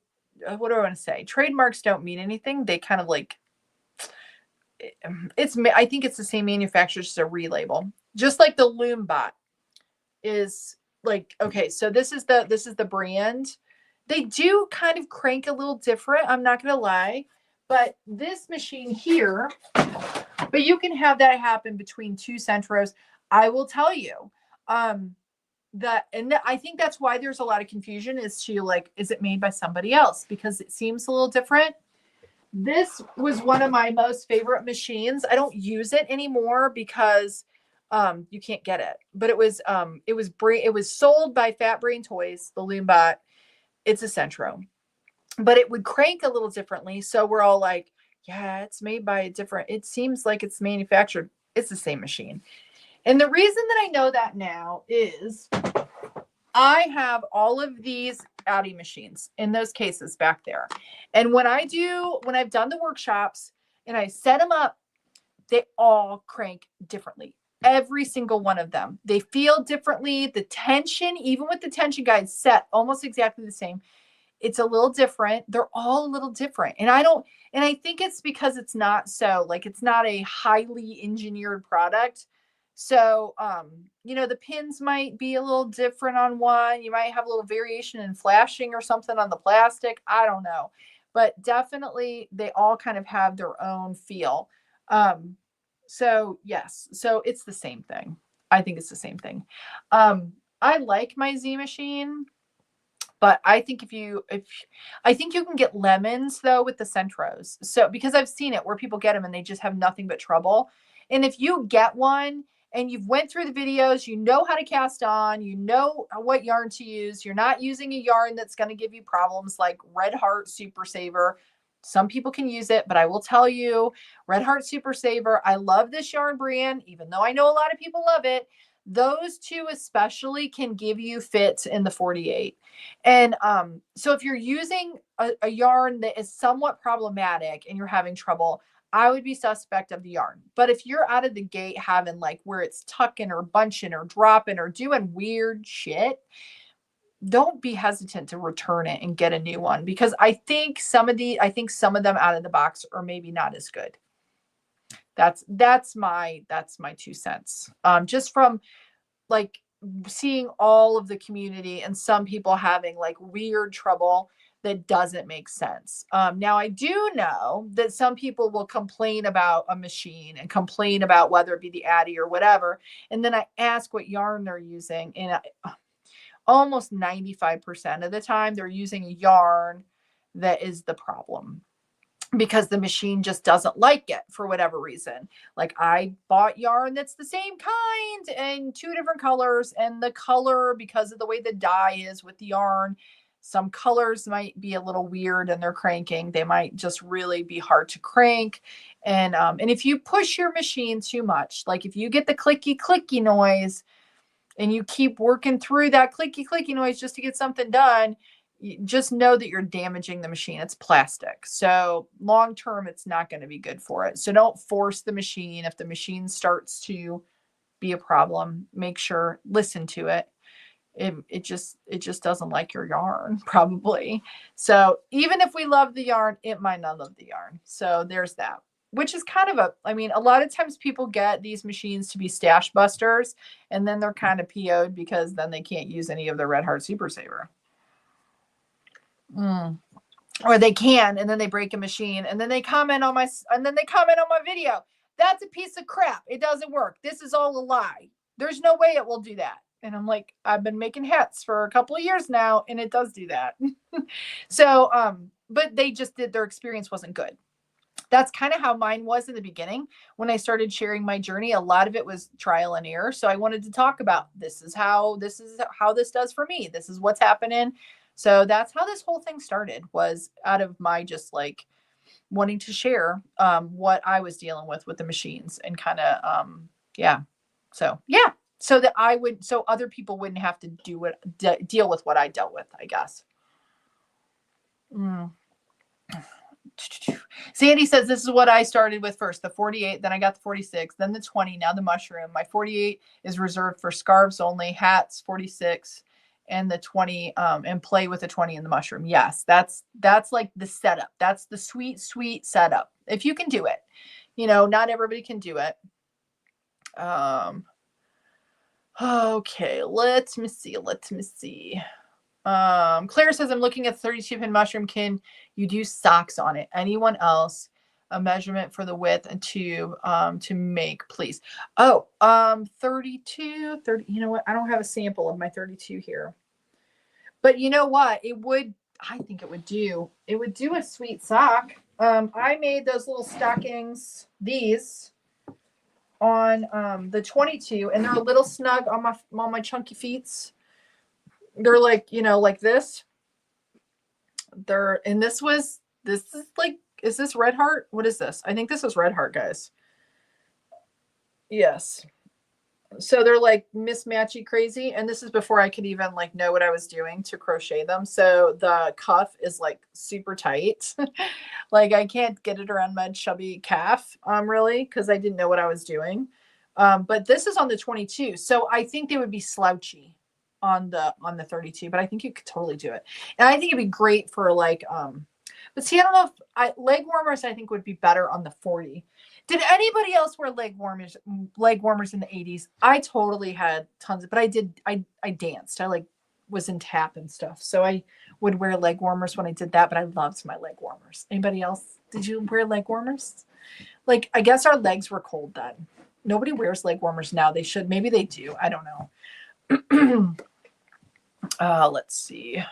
what do I want to say? Trademarks don't mean anything. They kind of like, I think it's the same manufacturer, just a relabel. Just like the Loombot is like, okay, so this is the brand. They do kind of crank a little different, I'm not gonna lie, but this machine here, but you can have that happen between two Centros. I will tell you, I think that's why there's a lot of confusion as to, like, is it made by somebody else? Because it seems a little different. This was one of my most favorite machines. I don't use it anymore because you can't get it. But it was sold by Fat Brain Toys, the Loombot. It's a Centro. But it would crank a little differently. So we're all like, yeah, it's made by a different, it seems like it's manufactured. It's the same machine. And the reason that I know that now is I have all of these Addy machines in those cases back there. And when I've done the workshops and I set them up, they all crank differently. Every single one of them. They feel differently. The tension, even with the tension guides set almost exactly the same, it's a little different. They're all a little different. And I think it's because it's not a highly engineered product. So, the pins might be a little different on one. You might have a little variation in flashing or something on the plastic. I don't know. But definitely they all kind of have their own feel. So yes, so it's the same thing. I think it's the same thing. I like my Z Machine. But I think I think you can get lemons though with the Centros. So because I've seen it where people get them and they just have nothing but trouble. And if you get one and you've went through the videos, you know how to cast on, you know what yarn to use, you're not using a yarn that's going to give you problems like Red Heart Super Saver. Some people can use it, but I will tell you, Red Heart Super Saver, I love this yarn brand, even though I know a lot of people love it. Those two especially can give you fits in the 48. And so if you're using a yarn that is somewhat problematic and you're having trouble, I would be suspect of the yarn. But if you're out of the gate having like where it's tucking or bunching or dropping or doing weird shit, don't be hesitant to return it and get a new one, because I think some of them out of the box are maybe not as good. That's my 2 cents. Just from like seeing all of the community and some people having like weird trouble that doesn't make sense. Now I do know that some people will complain about a machine and complain about whether it be the Addy or whatever. And then I ask what yarn they're using, and almost 95% of the time they're using a yarn that is the problem, because the machine just doesn't like it for whatever reason. Like I bought yarn that's the same kind and 2 different colors, and the color, because of the way the dye is with the yarn, some colors might be a little weird and they're cranking. They might just really be hard to crank. And if you push your machine too much, like if you get the clicky clicky noise and you keep working through that clicky clicky noise just to get something done, just know that you're damaging the machine. It's plastic. So long term, it's not going to be good for it. So don't force the machine. If the machine starts to be a problem, listen to it. It just doesn't like your yarn, probably. So even if we love the yarn, it might not love the yarn. So there's that, which is kind of a lot of times people get these machines to be stash busters, and then they're kind of PO'd because then they can't use any of their Red Heart Super Saver. Or they can, and then they break a machine, and then they comment on my video. that's a piece of crap. It doesn't work. This is all a lie. There's no way it will do that. And I'm like, I've been making hats for a couple of years now, and it does do that. So, but they just did, their experience wasn't good. That's kind of how mine was in the beginning. When I started sharing my journey, a lot of it was trial and error. So I wanted to talk about, this is how this does for me. This is what's happening. So that's how this whole thing started, was out of my just like wanting to share what I was dealing with the machines, and kind of yeah. So yeah. So that so other people wouldn't have to deal with what I dealt with, I guess. Sandy says, this is what I started with first, the 48, then I got the 46, then the 20, now the mushroom. My 48 is reserved for scarves only, hats 46, and the 20, and play with the 20 and the mushroom. Yes, that's like the setup. That's the sweet, sweet setup. If you can do it, not everybody can do it. Okay, let me see. Claire says, I'm looking at 32 pin mushroom. Can you do socks on it? Anyone else? A measurement for the width and tube to make, please. 32, 30. You know what? I don't have a sample of my 32 here. But you know what? I think it would do a sweet sock. I made those little stockings, these, on the 22, and they're a little snug on my chunky feet. They're like, like this. And this is like, is this Red Heart? What is this? I think this is Red Heart, guys. Yes. So they're like mismatchy crazy. And this is before I could even like know what I was doing to crochet them. So the cuff is like super tight. Like I can't get it around my chubby calf, really, because I didn't know what I was doing. But this is on the 22. So I think they would be slouchy on the 32, but I think you could totally do it. And I think it'd be great for like, but see, I don't know if leg warmers, I think would be better on the 40. Did anybody else wear leg warmers in the 80s? I totally had tons of, but I danced. I like was in tap and stuff. So I would wear leg warmers when I did that, but I loved my leg warmers. Anybody else? Did you wear leg warmers? Like, I guess our legs were cold then. Nobody wears leg warmers now. They should. Maybe they do. I don't know. Let's see.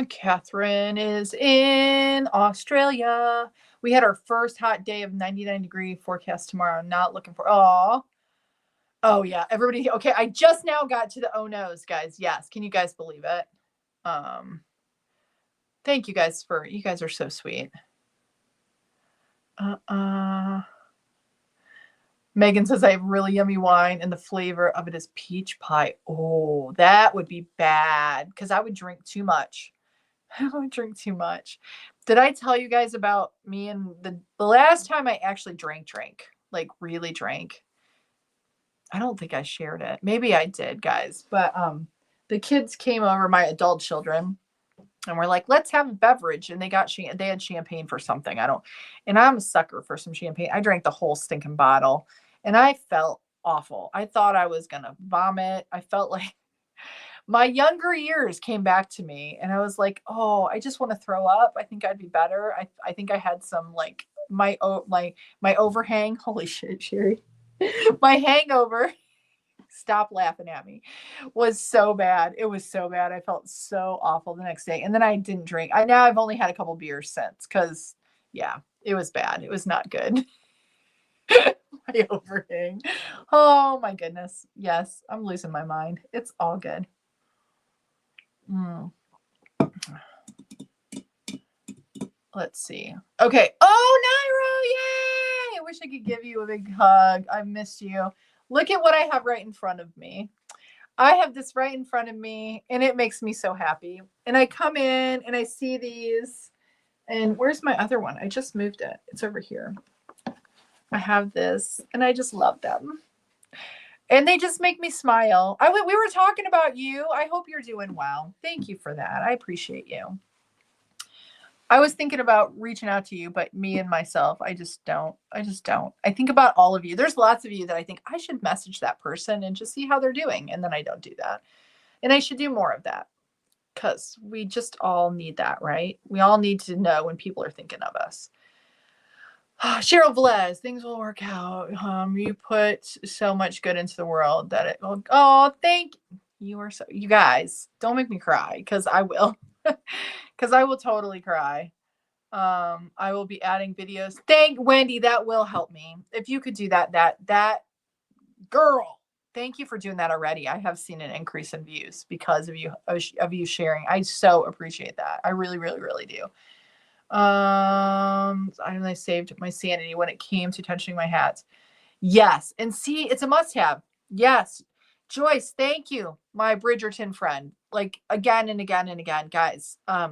Catherine is in Australia. We had our first hot day of 99-degree forecast tomorrow. Not looking for. Oh yeah, everybody. Okay, I just now got to the oh no's, guys. Yes, can you guys believe it? Thank you guys you guys are so sweet. Megan says, I have really yummy wine and the flavor of it is peach pie. Oh, that would be bad because I would drink too much. I would drink too much. Did I tell you guys about me and the last time I actually drank, like really drank? I don't think I shared it. Maybe I did, guys. But the kids came over, my adult children, and we're like, let's have a beverage. And they had champagne for something. And I'm a sucker for some champagne. I drank the whole stinking bottle and I felt awful. I thought I was going to vomit. I felt like my younger years came back to me and I was like, oh, I just want to throw up. I think I'd be better. I think I had some like my overhang. Holy shit, Cheri. My hangover. Stop laughing at me. Was so bad. It was so bad. I felt so awful the next day. And then I didn't drink. I've only had a couple beers since because yeah, it was bad. It was not good. My overhang. Oh my goodness. Yes, I'm losing my mind. It's all good. Let's see. Okay. Oh, Nairo, yay! I wish I could give you a big hug. I missed you. Look at what I have right in front of me. I have this right in front of me, and it makes me so happy. And I come in, and I see these. And where's my other one? I just moved it. It's over here. I have this, and I just love them. And they just make me smile. We were talking about you. I hope you're doing well. Thank you for that. I appreciate you. I was thinking about reaching out to you, but me and myself, I just don't. I think about all of you. There's lots of you that I think I should message that person and just see how they're doing. And then I don't do that. And I should do more of that because we just all need that, right? We all need to know when people are thinking of us. Cheryl Velez, things will work out. You put so much good into the world that it will. Oh, thank you. Are so, you guys, don't make me cry, because I will. Because I will totally cry. I will be adding videos. Thank Wendy, that will help me. If you could do that, that girl. Thank you for doing that already. I have seen an increase in views because of you sharing. I so appreciate that. I really, really, really do. I saved my sanity when it came to touching my hats. Yes. And see, it's a must have. Yes. Joyce, thank you, my Bridgerton friend. Like, again and again and again, guys. I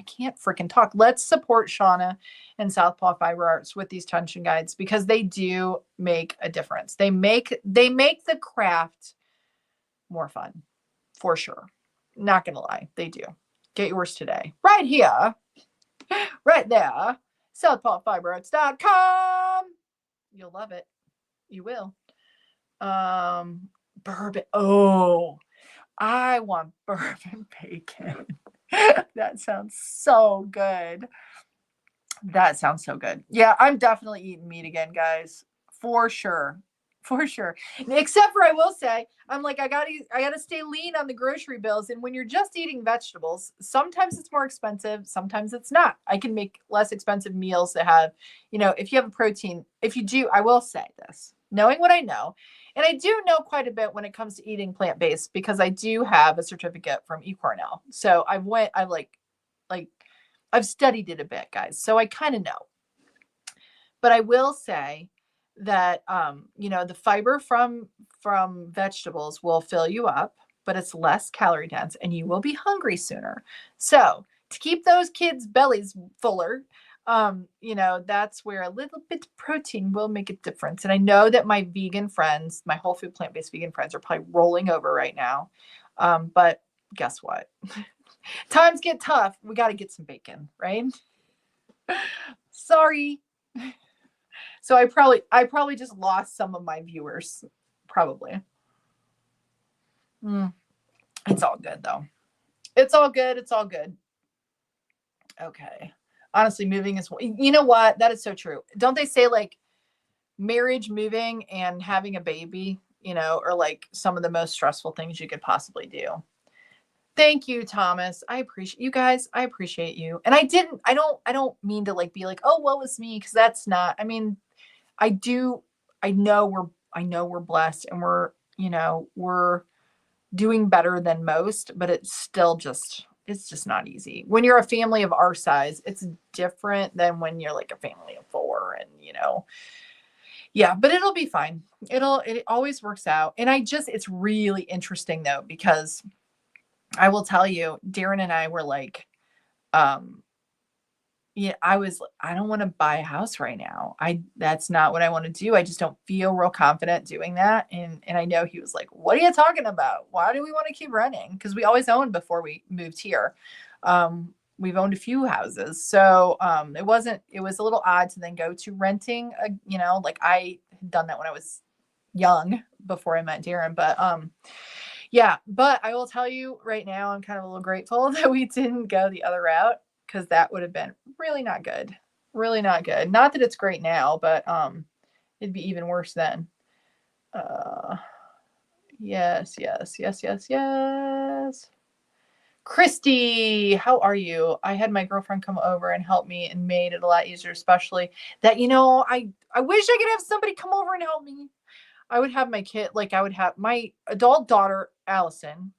can't freaking talk. Let's support Shauna and Southpaw Fiber Arts with these tension guides, because they do make a difference. They make the craft more fun, for sure. Not gonna lie, they do. Get yours today, right here, right there. SouthpawFiberArts.com. You'll love it. You will. Bourbon. Oh, I want bourbon bacon. That sounds so good. That sounds so good. Yeah, I'm definitely eating meat again, guys. For sure. For sure. Except for, I will say, I'm like, I gotta stay lean on the grocery bills. And when you're just eating vegetables, sometimes it's more expensive, sometimes it's not. I can make less expensive meals that have, if you have a protein, if you do, I will say this, knowing what I know, and I do know quite a bit when it comes to eating plant-based, because I do have a certificate from eCornell. So I've studied it a bit, guys. So I kind of know. But I will say that the fiber from vegetables will fill you up, but it's less calorie dense and you will be hungry sooner. So to keep those kids' bellies fuller, that's where a little bit of protein will make a difference. And I know that my vegan friends, my whole food plant-based vegan friends, are probably rolling over right now. But guess what? Times get tough. We got to get some bacon, right? Sorry. So I probably just lost some of my viewers. Probably. It's all good though. It's all good. It's all good. Okay. Honestly, moving is, you know what? That is so true. Don't they say like marriage, moving, and having a baby, are like some of the most stressful things you could possibly do. Thank you, Thomas. I appreciate you guys. I appreciate you. And I don't mean to like be like, oh, what was me? Because that's not, I mean, I know we're blessed, and we're doing better than most, but it's just not easy. When you're a family of our size, it's different than when you're like a family of four, and yeah, but it'll be fine. It always works out. And it's really interesting though, because I will tell you, Darren and I were like, yeah, I don't want to buy a house right now. That's not what I want to do. I just don't feel real confident doing that. And I know he was like, what are you talking about? Why do we want to keep renting? Because we always owned before we moved here. We've owned a few houses. So it was a little odd to then go to renting, like I had done that when I was young before I met Darren. But yeah, but I will tell you right now, I'm kind of a little grateful that we didn't go the other route, because that would have been really not good. Really not good. Not that it's great now, but it'd be even worse then. Yes, yes, yes, yes, yes. Christy, how are you? I had my girlfriend come over and help me, and made it a lot easier, especially that, I wish I could have somebody come over and help me. I would have my kid, like I would have my adult daughter, Allison,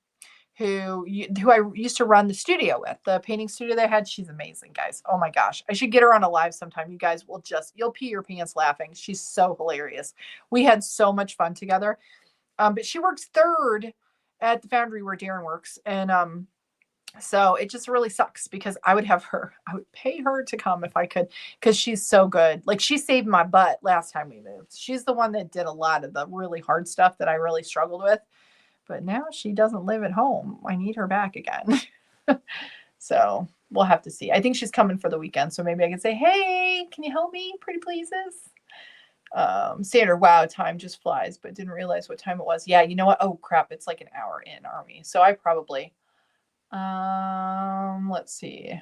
who I used to run the studio with, the painting studio they had. She's amazing, guys. Oh my gosh. I should get her on a live sometime. You guys you'll pee your pants laughing. She's so hilarious. We had so much fun together. But she works third at the foundry where Darren works. And so it just really sucks, because I would pay her to come if I could, because she's so good. Like, she saved my butt last time we moved. She's the one that did a lot of the really hard stuff that I really struggled with. But now she doesn't live at home. I need her back again. So we'll have to see. I think she's coming for the weekend. So maybe I can say, hey, can you help me? Pretty pleases. Sandra, wow, time just flies, but didn't realize what time it was. Yeah, you know what? Oh, crap. It's like an hour in, aren't we? So I probably, let's see.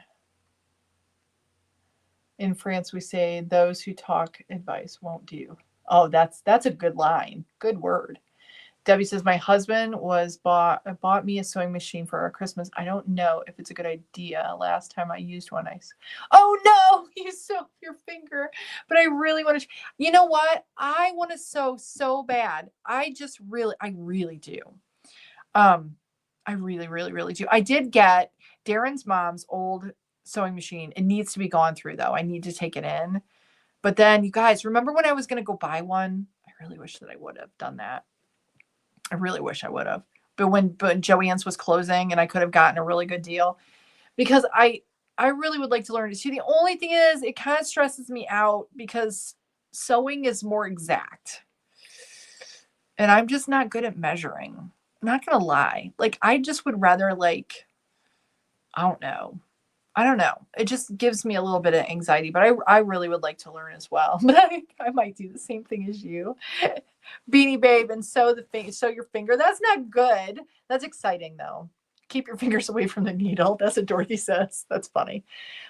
In France, we say those who talk advice won't do. Oh, that's a good line. Good word. Debbie says my husband bought me a sewing machine for our Christmas. I don't know if it's a good idea. Last time I used one, oh no, you sew your finger. But I really want to. You know what? I want to sew so bad. I really do. I really, really, really do. I did get Darren's mom's old sewing machine. It needs to be gone through though. I need to take it in. But then you guys remember when I was going to go buy one? I really wish that I would have done that. I really wish I would have. But when Joann's was closing and I could have gotten a really good deal because I really would like to learn to sew. The only thing is it kind of stresses me out because sewing is more exact. And I'm just not good at measuring. I'm not going to lie. Like I just would rather I don't know. It just gives me a little bit of anxiety, but I really would like to learn as well. But I might do the same thing as you. Beanie Babe and sew your finger. That's not good. That's exciting though. Keep your fingers away from the needle. That's what Dorothy says. That's funny.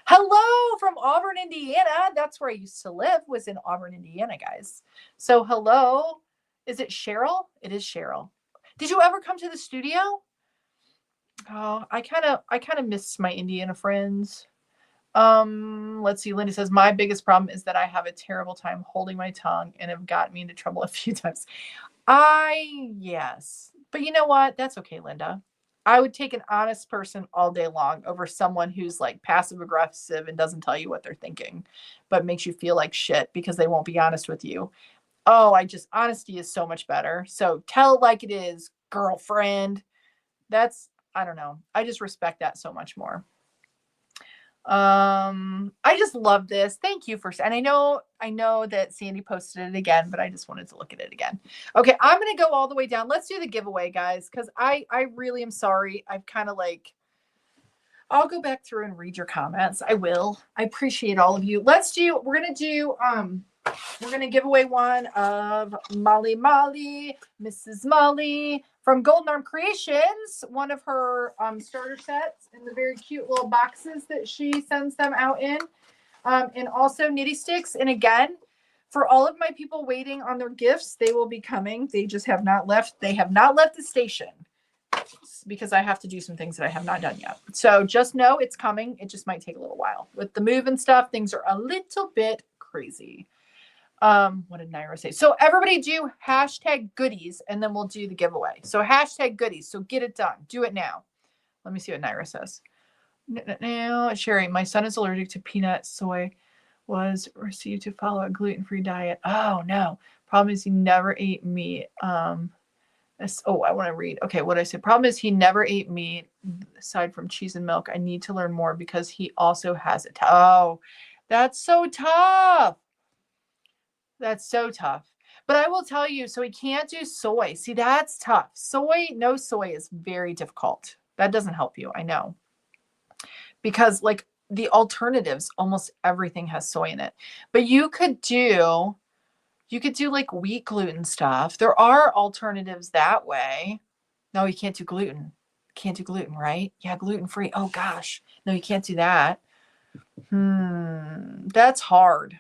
Hello from Auburn, Indiana. That's where I used to live, was in Auburn, Indiana, guys. So hello. Is it Cheryl? It is Cheryl. Did you ever come to the studio? Oh, I kind of miss my Indiana friends. Let's see. Linda says, my biggest problem is that I have a terrible time holding my tongue and have gotten me into trouble a few times. Yes. But you know what? That's okay, Linda. I would take an honest person all day long over someone who's like passive aggressive and doesn't tell you what they're thinking, but makes you feel like shit because they won't be honest with you. Oh, honesty is so much better. So tell it like it is, girlfriend. I don't know. I just respect that so much more. I just love this. Thank you and I know that Sandy posted it again, but I just wanted to look at it again. Okay, I'm gonna go all the way down. Let's do the giveaway, guys, because I really am sorry. I've kind of I'll go back through and read your comments. I will. I appreciate all of you. We're gonna give away one of Molly, Mrs. Molly from Golden Arm Creations, one of her starter sets in the very cute little boxes that she sends them out in, and also Knitty Sticks. And again, for all of my people waiting on their gifts, they will be coming. They just have not left. They have not left the station because I have to do some things that I have not done yet. So just know it's coming. It just might take a little while. With the move and stuff, things are a little bit crazy. What did Naira say? So everybody do hashtag goodies and then we'll do the giveaway. So hashtag goodies. So get it done. Do it now. Let me see what Naira says. Now, Cheri, my son is allergic to peanut. Soy was received to follow a gluten-free diet. Oh no. Problem is he never ate meat. I want to read. Okay, what I said. Problem is he never ate meat aside from cheese and milk. I need to learn more because he also has it. Oh, that's so tough. That's so tough. But I will tell you, so he can't do soy. See, that's tough. No soy is very difficult. That doesn't help you, I know. Because like the alternatives, almost everything has soy in it. But you could do like wheat gluten stuff. There are alternatives that way. No, you can't do gluten. Can't do gluten, right? Yeah, gluten-free. Oh gosh. No, you can't do that. That's hard.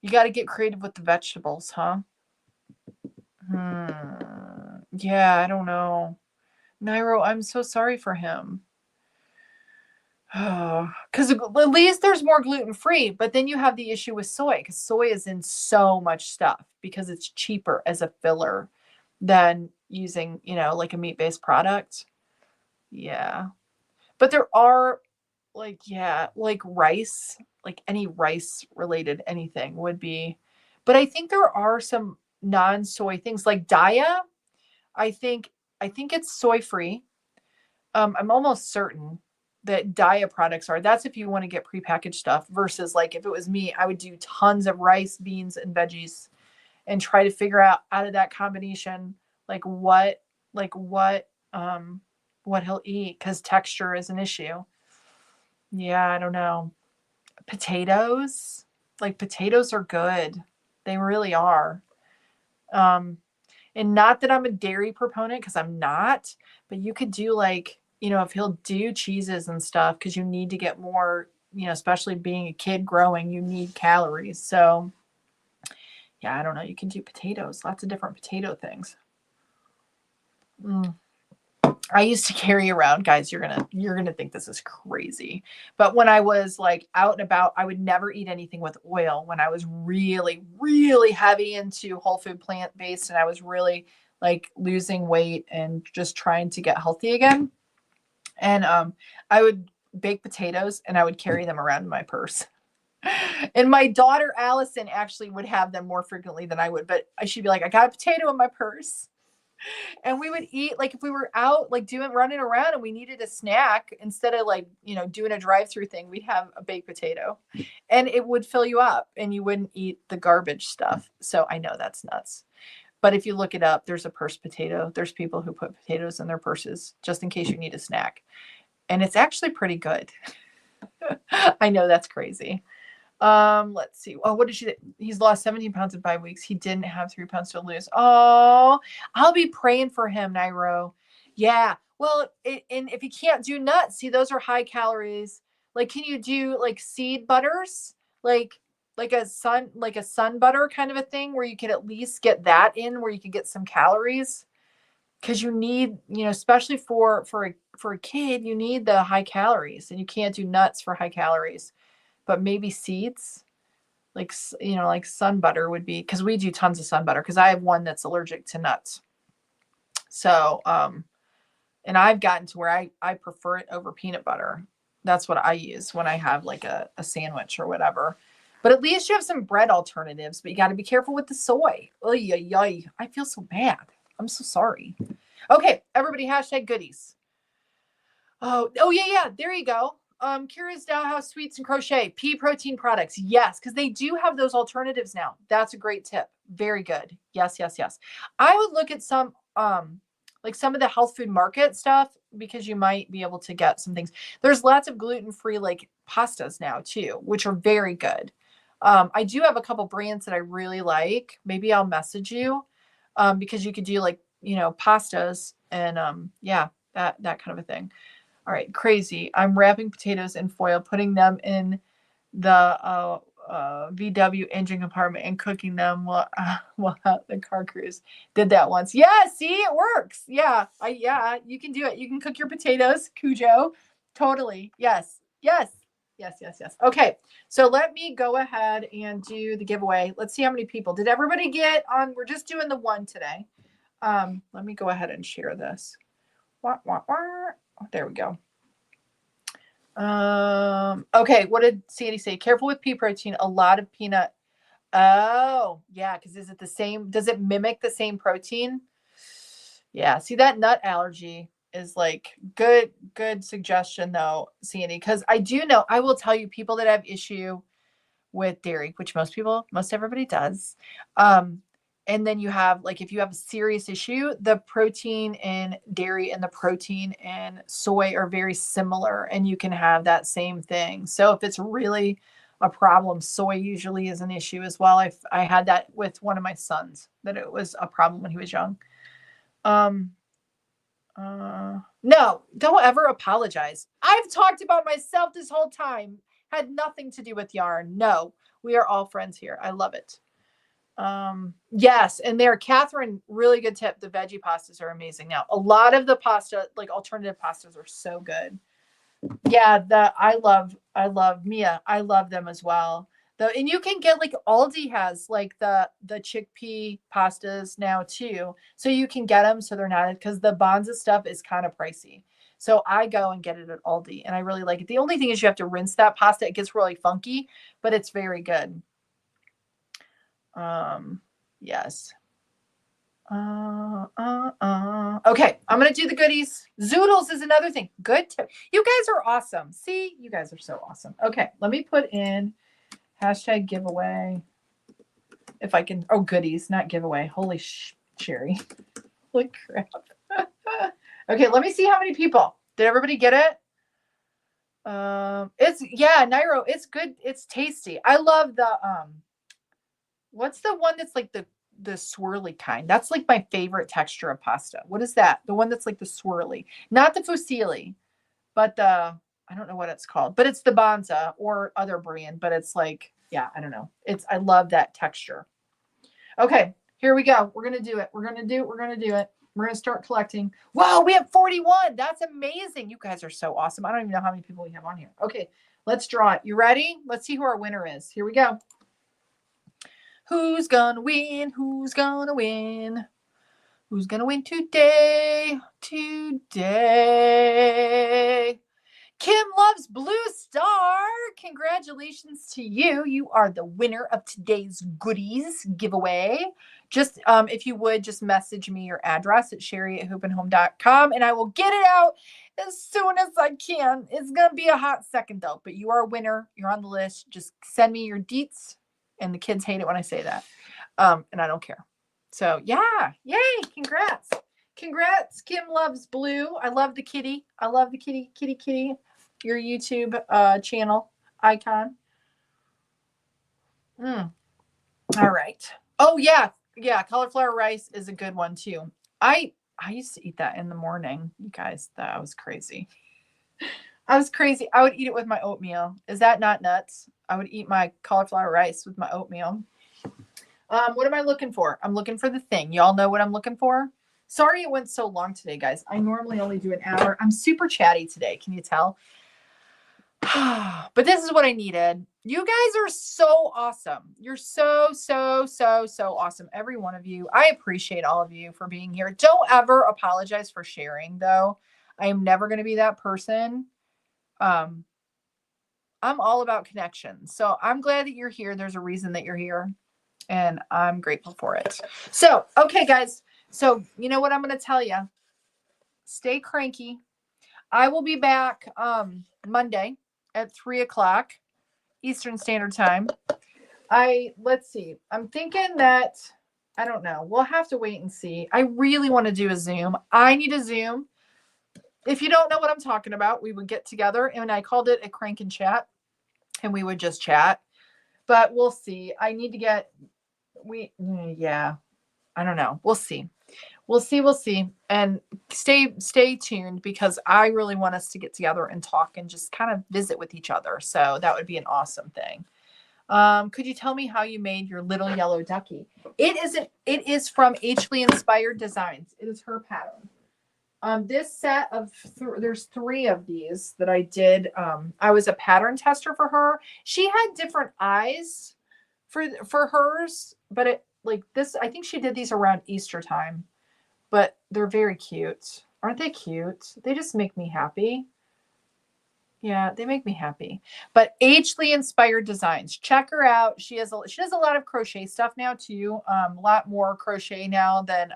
You got to get creative with the vegetables, huh? Yeah, I don't know. Nairo, I'm so sorry for him. Because at least there's more gluten-free, but then you have the issue with soy because soy is in so much stuff because it's cheaper as a filler than using, like a meat-based product. Yeah. But there are like rice, like any rice related anything would be, but I think there are some non-soy things like Daya. I think it's soy free. I'm almost certain that Daya products are. That's if you want to get prepackaged stuff versus like if it was me, I would do tons of rice, beans, and veggies and try to figure out of that combination what he'll eat because texture is an issue. Yeah, I don't know. Potatoes are good. They really are. And not that I'm a dairy proponent because I'm not, but you could do if he'll do cheeses and stuff because you need to get more you know, especially being a kid growing, you need calories. So yeah, I don't know. You can do potatoes, lots of different potato things. I used to carry around, guys, you're gonna think this is crazy. But when I was like out and about, I would never eat anything with oil when I was really, really heavy into whole food plant based and I was really like losing weight and just trying to get healthy again. And I would bake potatoes and I would carry them around in my purse. And my daughter Allison actually would have them more frequently than I would, but she'd be like, I got a potato in my purse. And we would eat, like if we were out like running around and we needed a snack, instead of like, you know, doing a drive-through thing, we'd have a baked potato and it would fill you up and you wouldn't eat the garbage stuff. So I know that's nuts. But if you look it up, there's a purse potato. There's people who put potatoes in their purses just in case you need a snack. And it's actually pretty good. I know that's crazy. Let's see. Oh, what did she? He's lost 17 pounds in 5 weeks. He didn't have 3 pounds to lose. Oh, I'll be praying for him, Nairo. Yeah. Well, and if you can't do nuts, see, those are high calories. Like, can you do like seed butters? Like a sun butter kind of a thing where you could at least get that in where you could get some calories. Because you need, you know, especially for a kid, you need the high calories and you can't do nuts for high calories. But maybe seeds, like, you know, like sun butter would be, because we do tons of sun butter because I have one that's allergic to nuts. So, and I've gotten to where I prefer it over peanut butter. That's what I use when I have like a sandwich or whatever. But at least you have some bread alternatives, but you got to be careful with the soy. Oy. I feel so bad. I'm so sorry. Okay, everybody, hashtag goodies. Oh, yeah. There you go. Curious now how Sweets and Crochet pea protein products. Yes, because they do have those alternatives now. That's a great tip. Very good. Yes. I would look at some like some of the health food market stuff because you might be able to get some things. There's lots of gluten-free like pastas now too, which are very good. I do have a couple brands that I really like. Maybe I'll message you because you could do like, you know, pastas and yeah, that kind of a thing. All right, crazy. I'm wrapping potatoes in foil, putting them in the VW engine compartment and cooking them while the car cruise. Did that once. Yeah, see, it works. Yeah, you can do it. You can cook your potatoes, Cujo. Totally. Yes. Okay, so let me go ahead and do the giveaway. Let's see how many people. Did everybody get on? We're just doing the one today. Let me go ahead and share this. There we go. Okay, what did Sandy say? Careful with pea protein, a lot of peanut. Oh, yeah, because is it the same? Does it mimic the same protein? Yeah, see, that nut allergy is like good suggestion though, Sandy, because I do know, I will tell you, people that have issue with dairy, which most everybody does. And then you have, like, if you have a serious issue, the protein in dairy and the protein in soy are very similar, and you can have that same thing. So if it's really a problem, soy usually is an issue as well. I had that with one of my sons, that it was a problem when he was young. No, don't ever apologize. I've talked about myself this whole time. Had nothing to do with yarn. No, we are all friends here. I love it. Yes, and there, Catherine, really good tip. The veggie pastas are amazing now. A lot of the pasta, like alternative pastas, are so good. Yeah, I love Mia. I love them as well. And you can get, like, Aldi has like the chickpea pastas now too. So you can get them so they're not, because the Bonza stuff is kind of pricey. So I go and get it at Aldi and I really like it. The only thing is you have to rinse that pasta. It gets really funky, but it's very good. Yes. Okay, I'm gonna do the goodies. Zoodles is another thing. Good tip. You guys are awesome. See, you guys are so awesome. Okay, let me put in hashtag giveaway. If I can. Oh, goodies, not giveaway. Holy Cheri. Holy crap. Okay, let me see how many people. Did everybody get it? Nairo, it's good. It's tasty. I love the what's the one that's like the swirly kind? That's like my favorite texture of pasta. What is that? The one that's like the swirly, not the fusilli, but the I don't know what it's called, but it's the Bonza or other brand, but it's like, yeah, I don't know. I love that texture. Okay, here we go. We're going to do it. We're going to do it. We're going to do it. We're going to start collecting. Wow, we have 41. That's amazing. You guys are so awesome. I don't even know how many people we have on here. Okay, let's draw it. You ready? Let's see who our winner is. Here we go. Who's going to win? Who's going to win? Who's going to win today? Today. Kim loves Blue Star. Congratulations to you. You are the winner of today's goodies giveaway. Just if you would just message me your address at cheri@hoopandhome.com and I will get it out as soon as I can. It's going to be a hot second though, but you are a winner. You're on the list. Just send me your deets, and the kids hate it when I say that. And I don't care. So yeah, yay, congrats. Congrats. Kim loves blue. I love the kitty. I love the kitty. Your YouTube channel icon. All right. Oh yeah. Yeah. Cauliflower rice is a good one too. I used to eat that in the morning. You guys, that was crazy. I was crazy. I would eat it with my oatmeal. Is that not nuts? I would eat my cauliflower rice with my oatmeal. What am I looking for? I'm looking for the thing. Y'all know what I'm looking for? Sorry it went so long today, guys. I normally only do an hour. I'm super chatty today. Can you tell? But this is what I needed. You guys are so awesome. You're so awesome. Every one of you. I appreciate all of you for being here. Don't ever apologize for sharing, though. I am never going to be that person. I'm all about connections. So I'm glad that you're here. There's a reason that you're here, and I'm grateful for it. So, okay, guys. So, you know what I'm going to tell you? Stay cranky. I will be back Monday at 3:00 Eastern Standard Time. Let's see. I'm thinking that, I don't know. We'll have to wait and see. I really want to do a Zoom. I need a Zoom. If you don't know what I'm talking about, we would get together, and I called it a crank and chat, and we would just chat. But we'll see. I need to get, yeah, I don't know. We'll see. We'll see. And stay tuned, because I really want us to get together and talk and just kind of visit with each other. So that would be an awesome thing. Could you tell me how you made your little yellow ducky? It is from Ashley Inspired Designs. It is her pattern. This set of there's 3 of these that I did. I was a pattern tester for her. She had different eyes for hers, but it like this, I think she did these around Easter time. But they're very cute. Aren't they cute? They just make me happy. Yeah, they make me happy. But Ashley Inspired Designs. Check her out. She does a lot of crochet stuff now too. A lot more crochet now than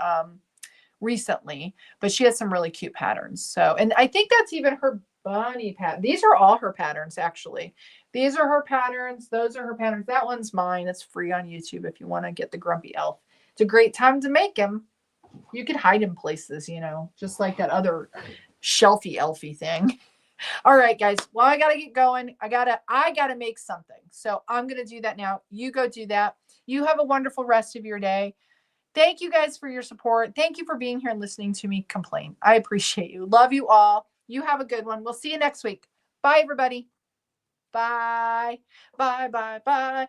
recently. But she has some really cute patterns. So, and I think that's even her bunny pattern. These are all her patterns, actually. These are her patterns. Those are her patterns. That one's mine. It's free on YouTube if you want to get the Grumpy Elf. It's a great time to make him. You could hide in places, just like that other shelfy elfy thing. All right, guys. Well, I got to get going. I gotta make something. So I'm going to do that now. You go do that. You have a wonderful rest of your day. Thank you guys for your support. Thank you for being here and listening to me complain. I appreciate you. Love you all. You have a good one. We'll see you next week. Bye, everybody. Bye. Bye.